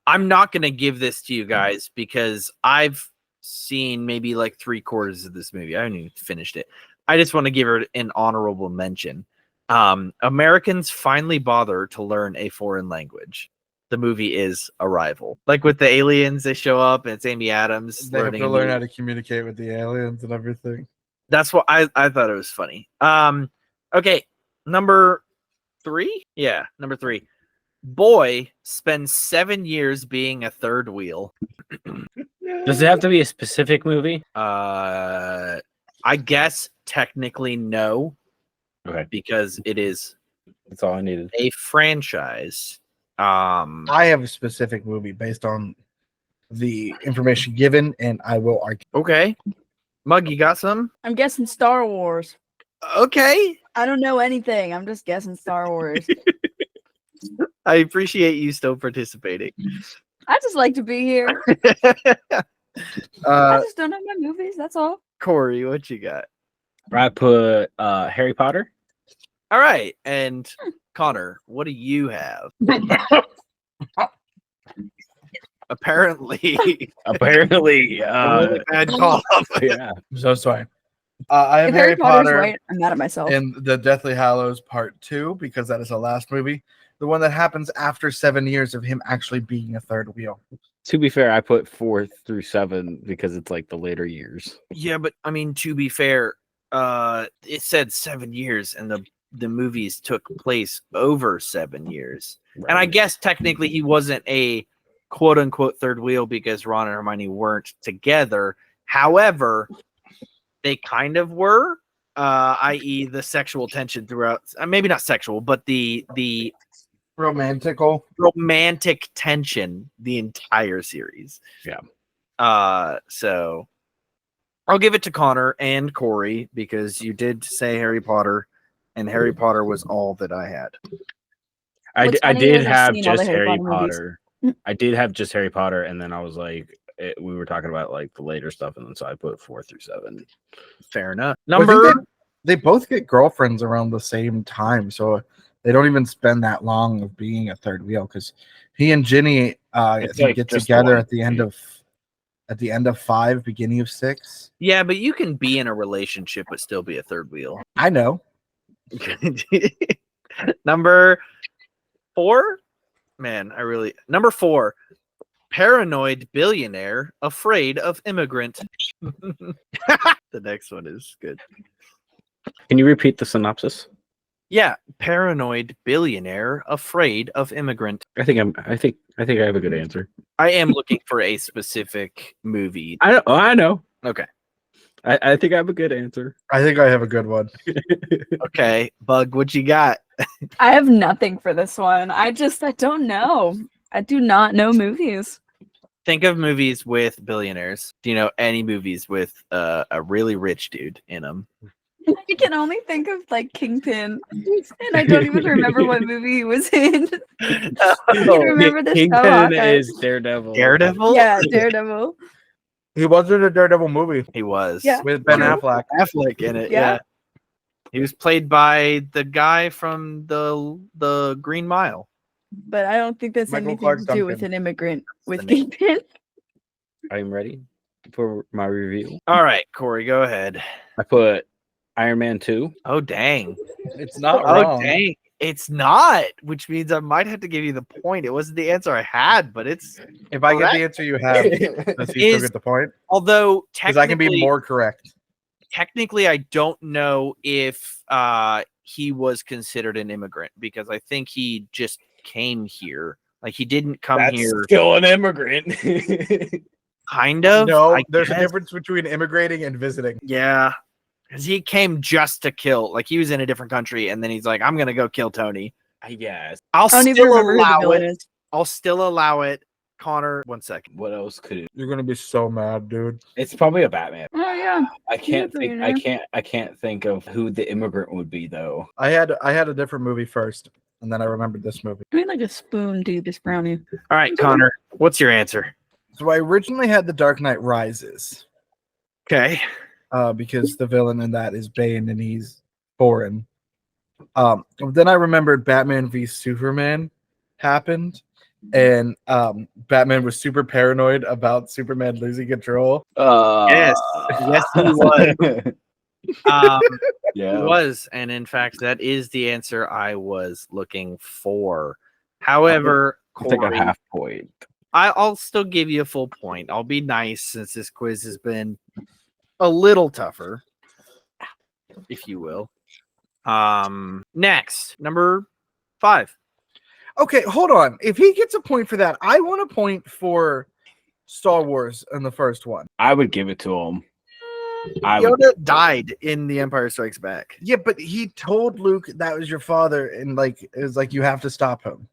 A: I'm not gonna give this to you guys because I've seen maybe like 3/4 of this movie. I haven't even finished it. I just want to give her an honorable mention. Americans finally bother to learn a foreign language. The movie is Arrival. Like with the aliens, they show up and it's Amy Adams.
B: They have
A: learning
B: to
A: a
B: learn
A: new-
B: how to communicate with the aliens and everything.
A: That's what I thought it was funny. Okay, number 3. Yeah, number 3. Boy spends 7 years being a third wheel.
C: Does it have to be a specific movie?
A: I guess technically no,
C: Okay,
A: because it is
C: that's all I needed.
A: a franchise.
B: I have a specific movie based on the information given, and I will argue.
A: Okay, Mug, you got some?
D: I'm guessing Star Wars.
A: Okay,
D: I don't know anything. I'm just guessing Star Wars.
A: I appreciate you still participating.
D: I just like to be here. I just don't know my movies. That's all.
A: Cory, what you got?
C: I put Harry Potter.
A: All right, and Connor, what do you have? Apparently,
C: Apparently,
A: a really bad call.
C: yeah.
B: I'm so sorry. I have
D: If
B: Harry
D: Potter's
B: Potter
D: right, I'm mad at myself.
B: and the Deathly Hallows Part 2 because that is the last movie. The one that happens after 7 years of him actually being a third wheel.
E: To be fair, I put 4 through 7 because it's like the later years.
A: Yeah, but I mean, to be fair, it said 7 years, and the movies took place over 7 years.
E: Right.
A: And I guess technically he wasn't a quote unquote third wheel because Ron and Hermione weren't together. However, they kind of were, i.e., the sexual tension throughout. Maybe not sexual, but the romantic tension the entire series.
E: Yeah.
A: So I'll give it to Connor and Cory because you did say Harry Potter, and Harry Potter was all that I had.
E: I did have
D: seen all the
E: just
D: Harry
E: Harry
D: Potter
E: Potter. I did have just Harry Potter, and then I was like, we were talking about like the later stuff, and then so I put 4 through 7.
A: Fair enough.
B: Well, I think
A: Number
B: they both get girlfriends around the same time, so they don't even spend that long of being a third wheel because he and Ginny I
E: It's
B: think
E: like
B: get
E: just
B: together
E: one
B: at the end of 5, beginning of 6.
A: yeah, but you can be in a relationship but still be a third wheel.
B: I know.
A: Number 4, man, number 4. Paranoid billionaire afraid of immigrant. The next one is good.
E: Can you repeat the synopsis?
A: Yeah, paranoid billionaire afraid of immigrant.
E: I think I have a good answer.
A: I am looking for a specific movie.
E: I know.
A: Okay.
E: I think I have a good answer.
B: I think I have a good one.
A: Okay, Bug, what you got?
D: I have nothing for this one. I don't know. I do not know movies.
A: Think of movies with billionaires. Do you know any movies with a really rich dude in them?
D: I can only think of like Kingpin, and I don't even remember what movie he was in. I can remember the show.
E: Kingpin
D: Hawkeye.
E: is Daredevil.
A: Daredevil?
D: Yeah, Daredevil.
B: He was in a Daredevil movie
A: He was.
D: Yeah.
B: with Ben Affleck.
A: Affleck in it.
D: Yeah.
A: Yeah. He was played by the guy from the Green Mile.
D: But I don't think that's
B: Michael
D: anything
B: Clark
D: to do with
B: Duncan.
D: an immigrant with
A: the name.
D: Kingpin.
E: I'm ready for my review.
A: All right, Cory, go ahead.
E: I put Iron Man 2.
A: Oh dang.
B: It's not
A: Oh
B: wrong.
A: dang. It's not, which means I might have to give you the point. It wasn't the answer I had, but it's
B: If I get
A: Correct.
B: the answer you have, does he still get the point?
A: although
B: Because I can be
A: technically
B: more correct.
A: technically I don't know if he was considered an immigrant because I think he just came here. Like he didn't come
C: That's
A: here
C: still an immigrant.
A: kind of.
B: No,
A: I
B: there's a
A: guess.
B: difference between immigrating and visiting.
A: Yeah. Because he came just to kill. Like he was in a different country and then he's like, I'm gonna go kill Tony.
C: I guess.
A: I'll
D: I don't even
A: still
D: remember who the
A: allow
D: villain
A: it.
D: is.
A: I'll still allow it. Connor, 1 second.
C: What else could it?
B: You're gonna be so mad, dude.
C: It's probably a Batman.
D: Oh yeah.
C: I can't
D: a
C: think.
D: billionaire.
C: I can't think of who the immigrant would be though.
B: I had a different movie first, and then I remembered this movie.
D: I mean like a spoon to this brownie.
A: All right, Connor, what's your answer?
B: So I originally had The Dark Knight Rises,
A: Okay.
B: because the villain in that is Bane and he's foreign. Then I remembered Batman v Superman happened, and Batman was super paranoid about Superman losing control.
A: Yes. Yes, he was. He
C: Yeah.
A: was, and in fact, that is the answer I was looking for. However,
E: I think a
A: Cory,
E: half point.
A: I'll still give you a full point. I'll be nice since this quiz has been a little tougher, if you will. Next, number 5.
B: Okay, hold on. If he gets a point for that, I want a point for Star Wars in the first one.
E: I would give it to him. I would.
A: Yoda died in The Empire Strikes Back.
B: Yeah, but he told Luke that was your father, and like it was like you have to stop him.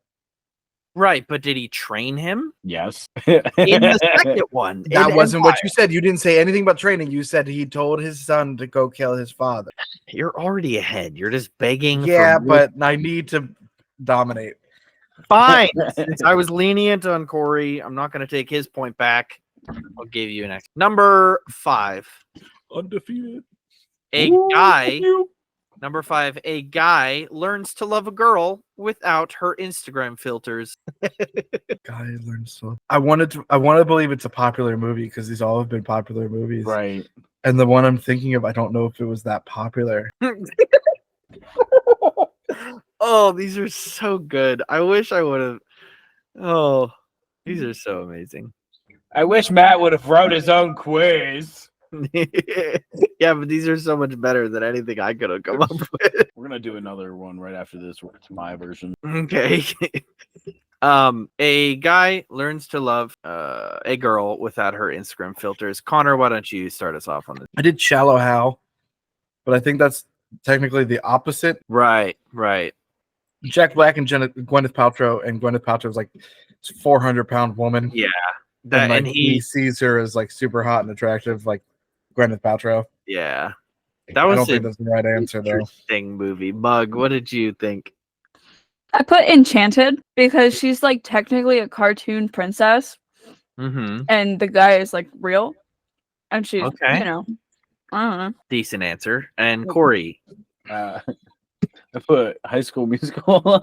A: Right, but did he train him
E: Yes.
A: in the second one?
B: That
A: in
B: wasn't what
A: Empire?
B: you said. You didn't say anything about training. You said he told his son to go kill his father.
A: You're already ahead. You're just begging.
B: Yeah,
A: for
B: but I need to dominate.
A: fine. Since I was lenient on Cory, I'm not going to take his point back. I'll give you an X. Number 5.
B: Undefeated.
A: Number 5. A guy learns to love a girl without her Instagram filters.
B: Guy learns so. I want to believe it's a popular movie because these all have been popular movies.
E: Right.
B: And the one I'm thinking of, I don't know if it was that popular.
A: Oh, these are so good. I wish I would have. Oh, these are so amazing.
C: I wish Matt would have wrote his own quiz.
A: Yeah, but these are so much better than anything I could have come up with.
E: We're gonna do another one right after this where it's my version.
A: Okay. A guy learns to love a girl without her Instagram filters. Connor, why don't you start us off on this?
B: I did Shallow Hal, but I think that's technically the opposite.
A: Right.
B: Jack Black and Gwyneth Paltrow, and Gwyneth Paltrow is like 400-pound woman.
A: Yeah.
B: And he sees her as like super hot and attractive, like Gwyneth Paltrow.
A: Yeah. That
B: I
A: was
B: don't think that's the right answer though.
A: interesting movie. Mug, what did you think?
D: I put Enchanted because she's like technically a cartoon princess,
A: Mm-hmm.
D: and the guy is like real, and she's
A: Okay.
D: I don't know.
A: Decent answer. And Cory.
E: I put High School Musical.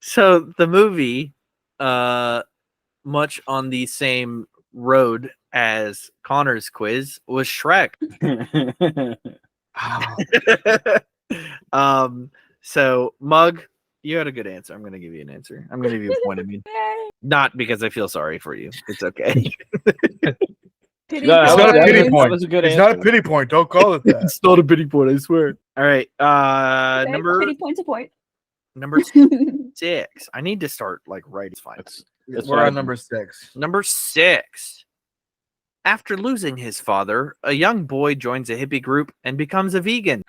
A: So the movie, much on the same road as Connor's quiz, was Shrek. So Mug, you had a good answer. I'm gonna give you an answer. I'm gonna give you a point. I mean, not because I feel sorry for you. It's okay.
D: Pity
E: No,
B: It's
D: for
B: not a
E: that
B: pity
E: was-
B: point.
E: that was a good
B: It's not a
E: answer.
B: pity point. Don't call it that.
A: It's not a pity point, I swear. All right.
D: Okay,
A: Number
D: pity point to point.
A: number 6. I need to start like right. It's fine.
E: That's
B: We're
E: what I-
B: on number 6.
A: Number 6. After losing his father, a young boy joins a hippie group and becomes a vegan.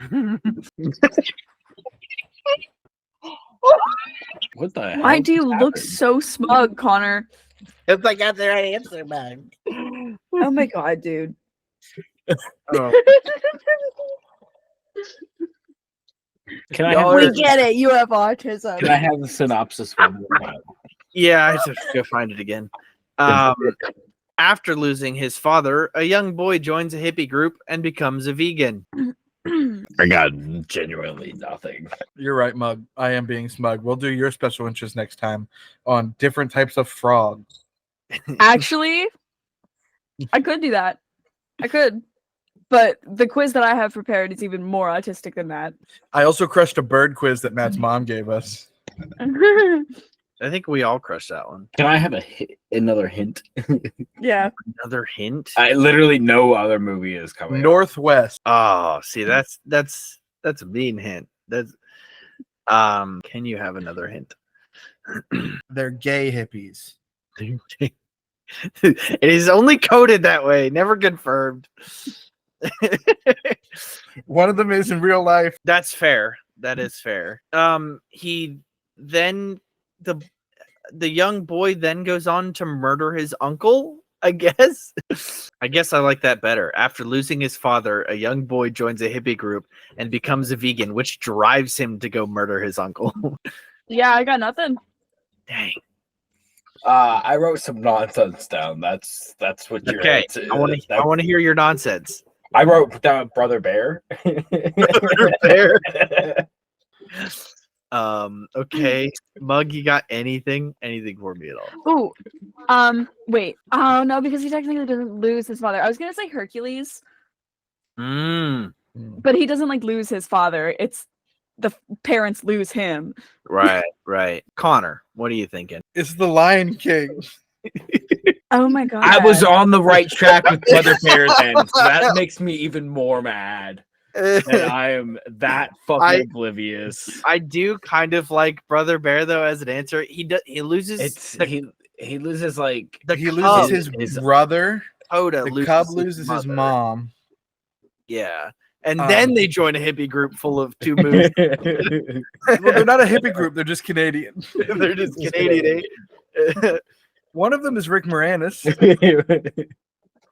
E: What the hell?
D: Why do you
E: just
D: look
E: happened?
D: so smug, Connor?
A: If I got the right answer, man.
D: Oh my god, dude.
E: Can I
A: Y'all
E: have
D: We
A: are-
D: get it. You have autism.
E: Can I have the synopsis one more time?
A: Yeah, I have to go find it again. After losing his father, a young boy joins a hippie group and becomes a vegan.
E: I got genuinely nothing.
B: You're right, Mug. I am being smug. We'll do your special interest next time on different types of frogs.
D: Actually, I could do that. I could. But the quiz that I have prepared is even more autistic than that.
B: I also crushed a bird quiz that Matt's mom gave us.
A: I think we all crushed that one.
E: Can I have another hint?
D: Yeah.
A: Another hint?
E: I literally no other movie is coming.
B: Northwest.
A: Oh, see, that's a mean hint. That's can you have another hint?
B: They're gay hippies.
A: It is only coded that way, never confirmed.
B: One of them is in real life.
A: That's fair. That is fair. He then the young boy then goes on to murder his uncle, I guess. I guess I like that better. After losing his father, a young boy joins a hippie group and becomes a vegan, which drives him to go murder his uncle.
D: Yeah, I got nothing.
A: Dang.
C: I wrote some nonsense down. That's what you're.
A: Okay. I want to hear your nonsense.
C: I wrote down Brother Bear.
A: Brother Bear. Okay. Mug, you got anything for me at all?
D: Wait. Oh no, because he technically doesn't lose his father. I was gonna say Hercules, but he doesn't like lose his father. It's the parents lose him.
A: Right. Connor, what are you thinking?
B: It's the Lion King.
D: Oh my god.
C: I was on the right track with Brother Bear then, so that makes me even more mad. And I am that fucking oblivious.
A: I do kind of like Brother Bear though as an answer. He loses.
C: It's
A: the,
C: he loses like
A: the
B: He
A: cub.
B: loses his brother.
A: Coda
B: The
A: loses
B: cub loses his
A: mother.
B: mom.
A: Yeah, and then they join a hippie group full of two moons.
B: Well, they're not a hippie group. They're just Canadian.
A: They're just Canadian. Eh?
B: One of them is Rick Moranis.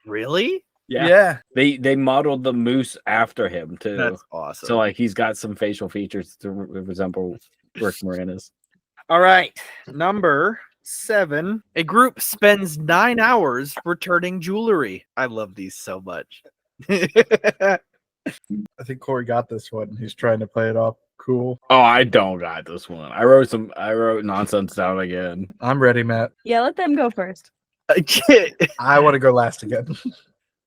A: Really?
C: yeah. They modeled the moose after him too.
A: That's awesome.
C: So like he's got some facial features to resemble Rick Moranis.
A: All right, number 7. A group spends 9 hours returning jewelry. I love these so much.
B: I think Cory got this one. He's trying to play it off cool.
C: Oh, I don't got this one. I wrote nonsense down again.
B: I'm ready, Matt.
D: Yeah, let them go first.
A: I can't.
B: I want to go last again.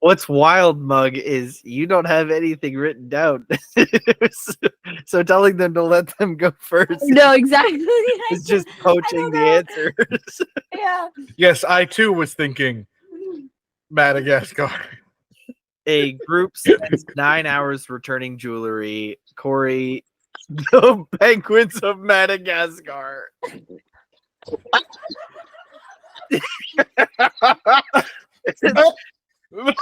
A: What's wild, Mug, is you don't have anything written down. So telling them to let them go first
D: No, exactly.
A: is just poaching the answers.
D: Yeah.
B: Yes, I too was thinking Madagascar.
A: A group spends 9 hours returning jewelry. Cory, the Penguins of Madagascar.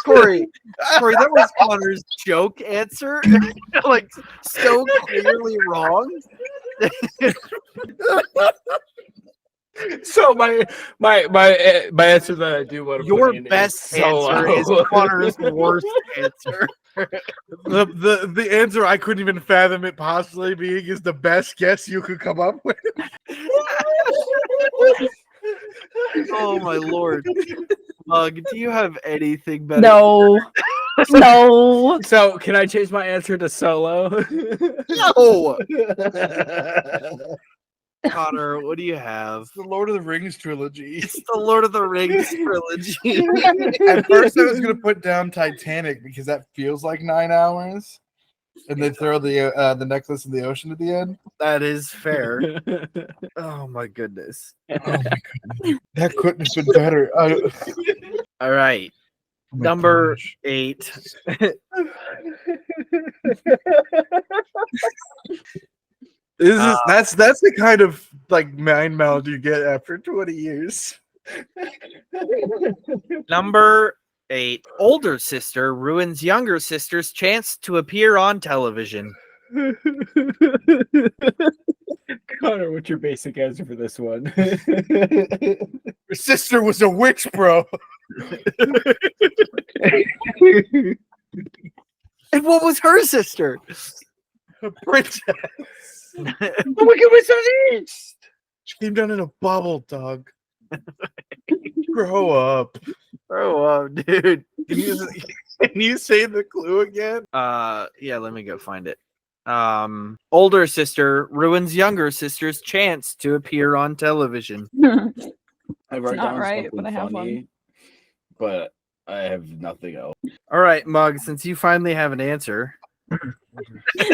A: Cory, that was Connor's joke answer. Like so clearly wrong.
C: So my answer that I do want to
A: Your
C: put in
A: best
C: is Solo.
A: answer is Connor's worst answer.
B: The answer I couldn't even fathom it possibly being is the best guess you could come up with.
A: Oh my lord. Mug, do you have anything better?
D: No. No.
C: So can I change my answer to Solo?
A: No. Connor, what do you have?
B: The Lord of the Rings trilogy.
A: It's the Lord of the Rings trilogy.
B: At first, I was gonna put down Titanic because that feels like 9 hours, and they throw the necklace in the ocean at the end.
A: That is fair. Oh my goodness.
B: Oh my goodness, that couldn't have been better.
A: All right.
B: Oh my
A: Number
B: gosh.
A: 8.
B: That's the kind of like mind meld you get after 20 years.
A: Number 8. Older sister ruins younger sister's chance to appear on television.
C: Connor, what's your basic answer for this one?
B: Your sister was a witch, bro.
A: And what was her sister?
B: A princess.
C: Oh my god, we're so east!
B: She came down in a bubble, dog. Grow up.
A: Grow up, dude.
B: Can you say the clue again?
A: Yeah, let me go find it. Older sister ruins younger sister's chance to appear on television.
C: I wrote
D: not
C: down
D: right,
C: something
D: but I have
C: funny,
D: one.
C: but I have nothing else.
A: All right, Mug, since you finally have an answer,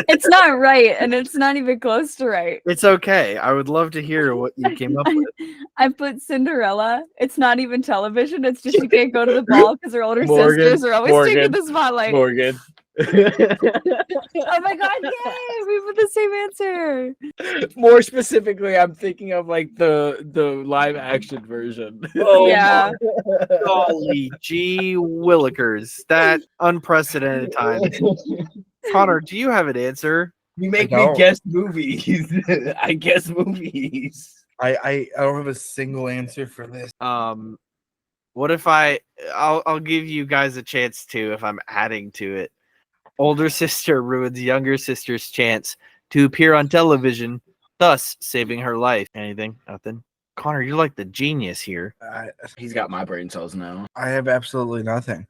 D: It's not right, and it's not even close to right.
A: it's okay. I would love to hear what you came up with.
D: I put Cinderella. It's not even television. It's just she can't go to the ball because her older
C: Morgan,
D: sisters are always taking
C: Morgan,
D: the spotlight.
C: Morgan.
D: Oh my god, yay! We put the same answer.
C: More specifically, I'm thinking of like the live action version.
A: Oh,
D: Yeah.
A: golly gee willikers. That unprecedented time. Connor, do you have an answer?
C: You make
B: I
C: me
B: don't.
C: guess movies. I guess movies.
B: I don't have a single answer for this.
A: What if I'll give you guys a chance to if I'm adding to it. Older sister ruins younger sister's chance to appear on television, thus saving her life. Anything? Nothing? Connor, you're like the genius here.
C: He's got my brain cells now.
B: I have absolutely nothing.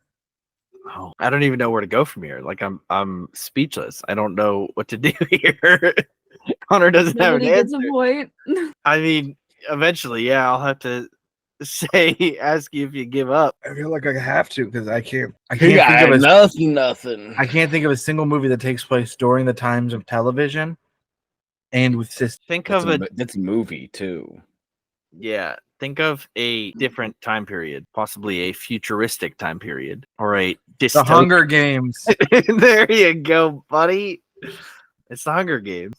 A: Oh, I don't even know where to go from here. Like I'm speechless. I don't know what to do here. Connor doesn't have an
D: Nobody gets
A: answer.
D: a point.
A: I mean, eventually, yeah, I'll have to ask you if you give up.
B: I feel like I have to because I can't
C: He
B: think
C: got
B: of
C: nothing.
B: I can't think of a single movie that takes place during the times of television and with sisters.
A: Think of a
C: That's a movie too.
A: yeah. Think of a different time period, possibly a futuristic time period, or a
B: The
A: dystopian.
B: Hunger Games.
A: There you go, buddy. It's the Hunger Games.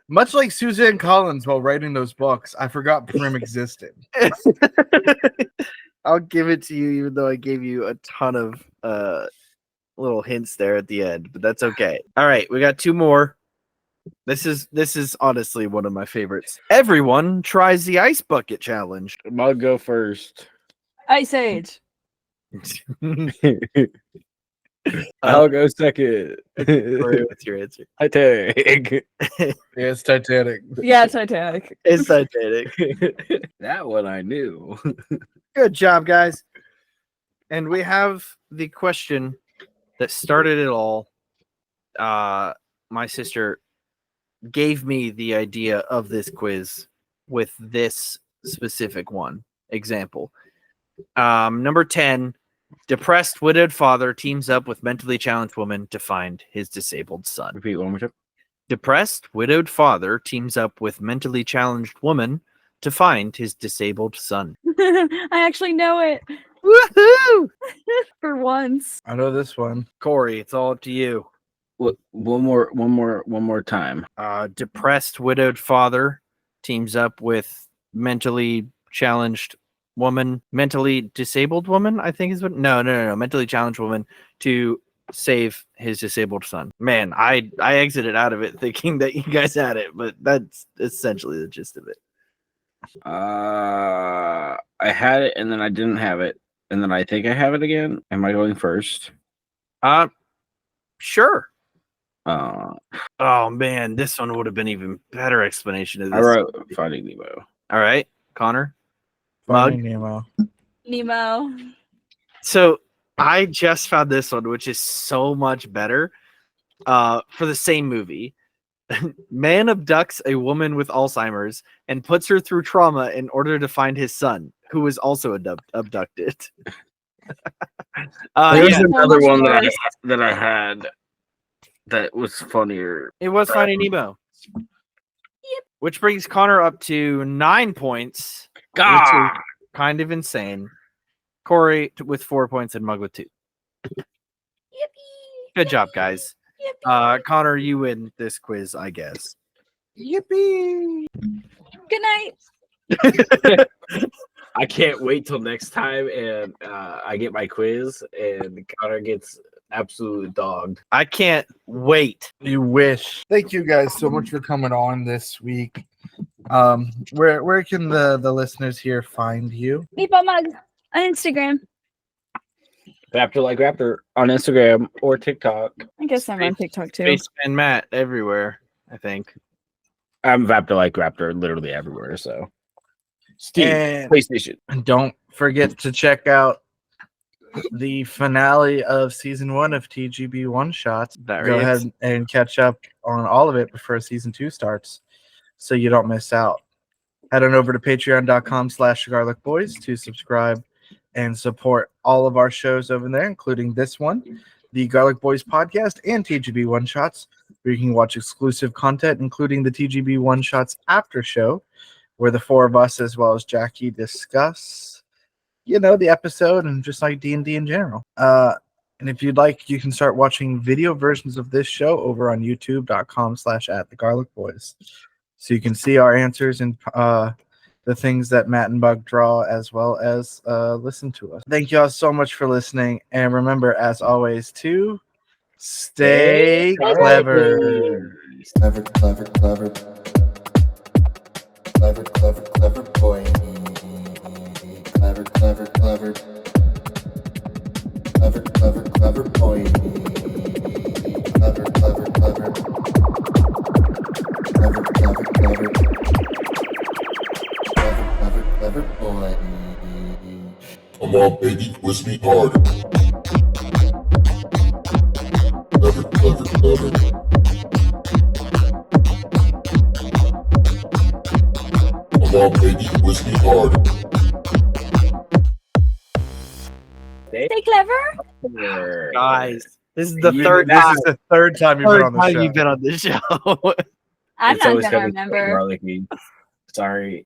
B: Much like Suzanne Collins while writing those books, I forgot Prim existed.
A: I'll give it to you, even though I gave you a ton of little hints there at the end, but that's okay. All right, we got 2 more. This is honestly one of my favorites. Everyone tries the ice bucket challenge.
C: I'll go first.
D: Ice Age.
C: I'll go second.
A: Corey, what's your answer?
C: I take.
B: Yeah, it's Titanic.
D: Yeah, Titanic.
A: It's Titanic.
C: That one I knew.
A: Good job, guys. And we have the question that started it all. My sister gave me the idea of this quiz with this specific one example. Number 10, Depressed widowed father teams up with mentally challenged woman to find his disabled son.
E: Repeat one more time.
A: Depressed widowed father teams up with mentally challenged woman to find his disabled son.
D: I actually know it
A: Woohoo!
D: for once.
B: I know this one.
A: Cory, it's all up to you.
E: One more time.
A: Depressed widowed father teams up with mentally challenged woman, mentally disabled woman, I think is what. No, mentally challenged woman to save his disabled son. Man, I exited out of it thinking that you guys had it, but that's essentially the gist of it.
E: I had it and then I didn't have it, and then I think I have it again. Am I going first?
A: Sure.
E: I
A: Oh man, this one would have been even better explanation of this.
E: wrote Finding Nemo.
A: All right, Connor. Mug.
B: Finding Nemo.
D: Nemo.
A: So I just found this one, which is so much better. For the same movie. Man abducts a woman with Alzheimer's and puts her through trauma in order to find his son, who was also abducted.
E: There's
A: Yeah,
E: another
D: So
E: one
D: much
E: that I had that was funnier.
A: it was Finding Nemo. Which brings Connor up to 9 points. Which is kind of insane. Cory with 4 points and Mug with 2.
D: Yippee.
A: Good job, guys.
D: Yippee.
A: Connor, you win this quiz, I guess.
B: Yippee!
D: Good night.
C: I can't wait till next time and I get my quiz and Connor gets absolutely dogged.
A: I can't wait.
B: You wish. Thank you guys so much for coming on this week. Where can the listeners here find you?
D: Meatball Mug on Instagram.
C: Raptor like Raptor on Instagram or TikTok.
D: I guess I'm on TikTok too.
A: Spaceman Matt everywhere, I think.
E: I'm Raptor like Raptor literally everywhere. So Steam,
B: And
E: PlayStation.
B: don't forget to check out the finale of season 1 of TGB One Shots.
A: That
B: Go
A: reacts.
B: ahead and catch up on all of it before season 2 starts, so you don't miss out. Head on over to patreon.com/garlicboys to subscribe and support all of our shows over there, including this one, the Garlic Boys podcast, and TGB One Shots, where you can watch exclusive content, including the TGB One Shots after show, where the 4 of us, as well as Jackie, discuss, the episode and just like D&D in general. And if you'd like, you can start watching video versions of this show over on youtube.com/@thegarlicboys. So you can see our answers and the things that Matt and Bug draw, as well as listen to us. Thank you all so much for listening. And remember, as always, to stay clever.
F: Clever, clever, clever. Clever, clever, clever boy. Clever, clever, clever. Clever, clever, clever boy. Clever, clever, clever. Clever, clever, clever. Clever, clever, clever boy.
G: Come on, baby, twist me hard. Clever, clever, clever. Come on, baby, twist me hard.
D: Stay clever.
A: Guys, this is the
B: This
A: third
B: is
A: time,
B: the third time you've been on the show.
A: you've been on this show.
D: I'm
C: It's
D: not
C: always
D: gonna
C: coming
D: remember.
C: garlicky. Sorry.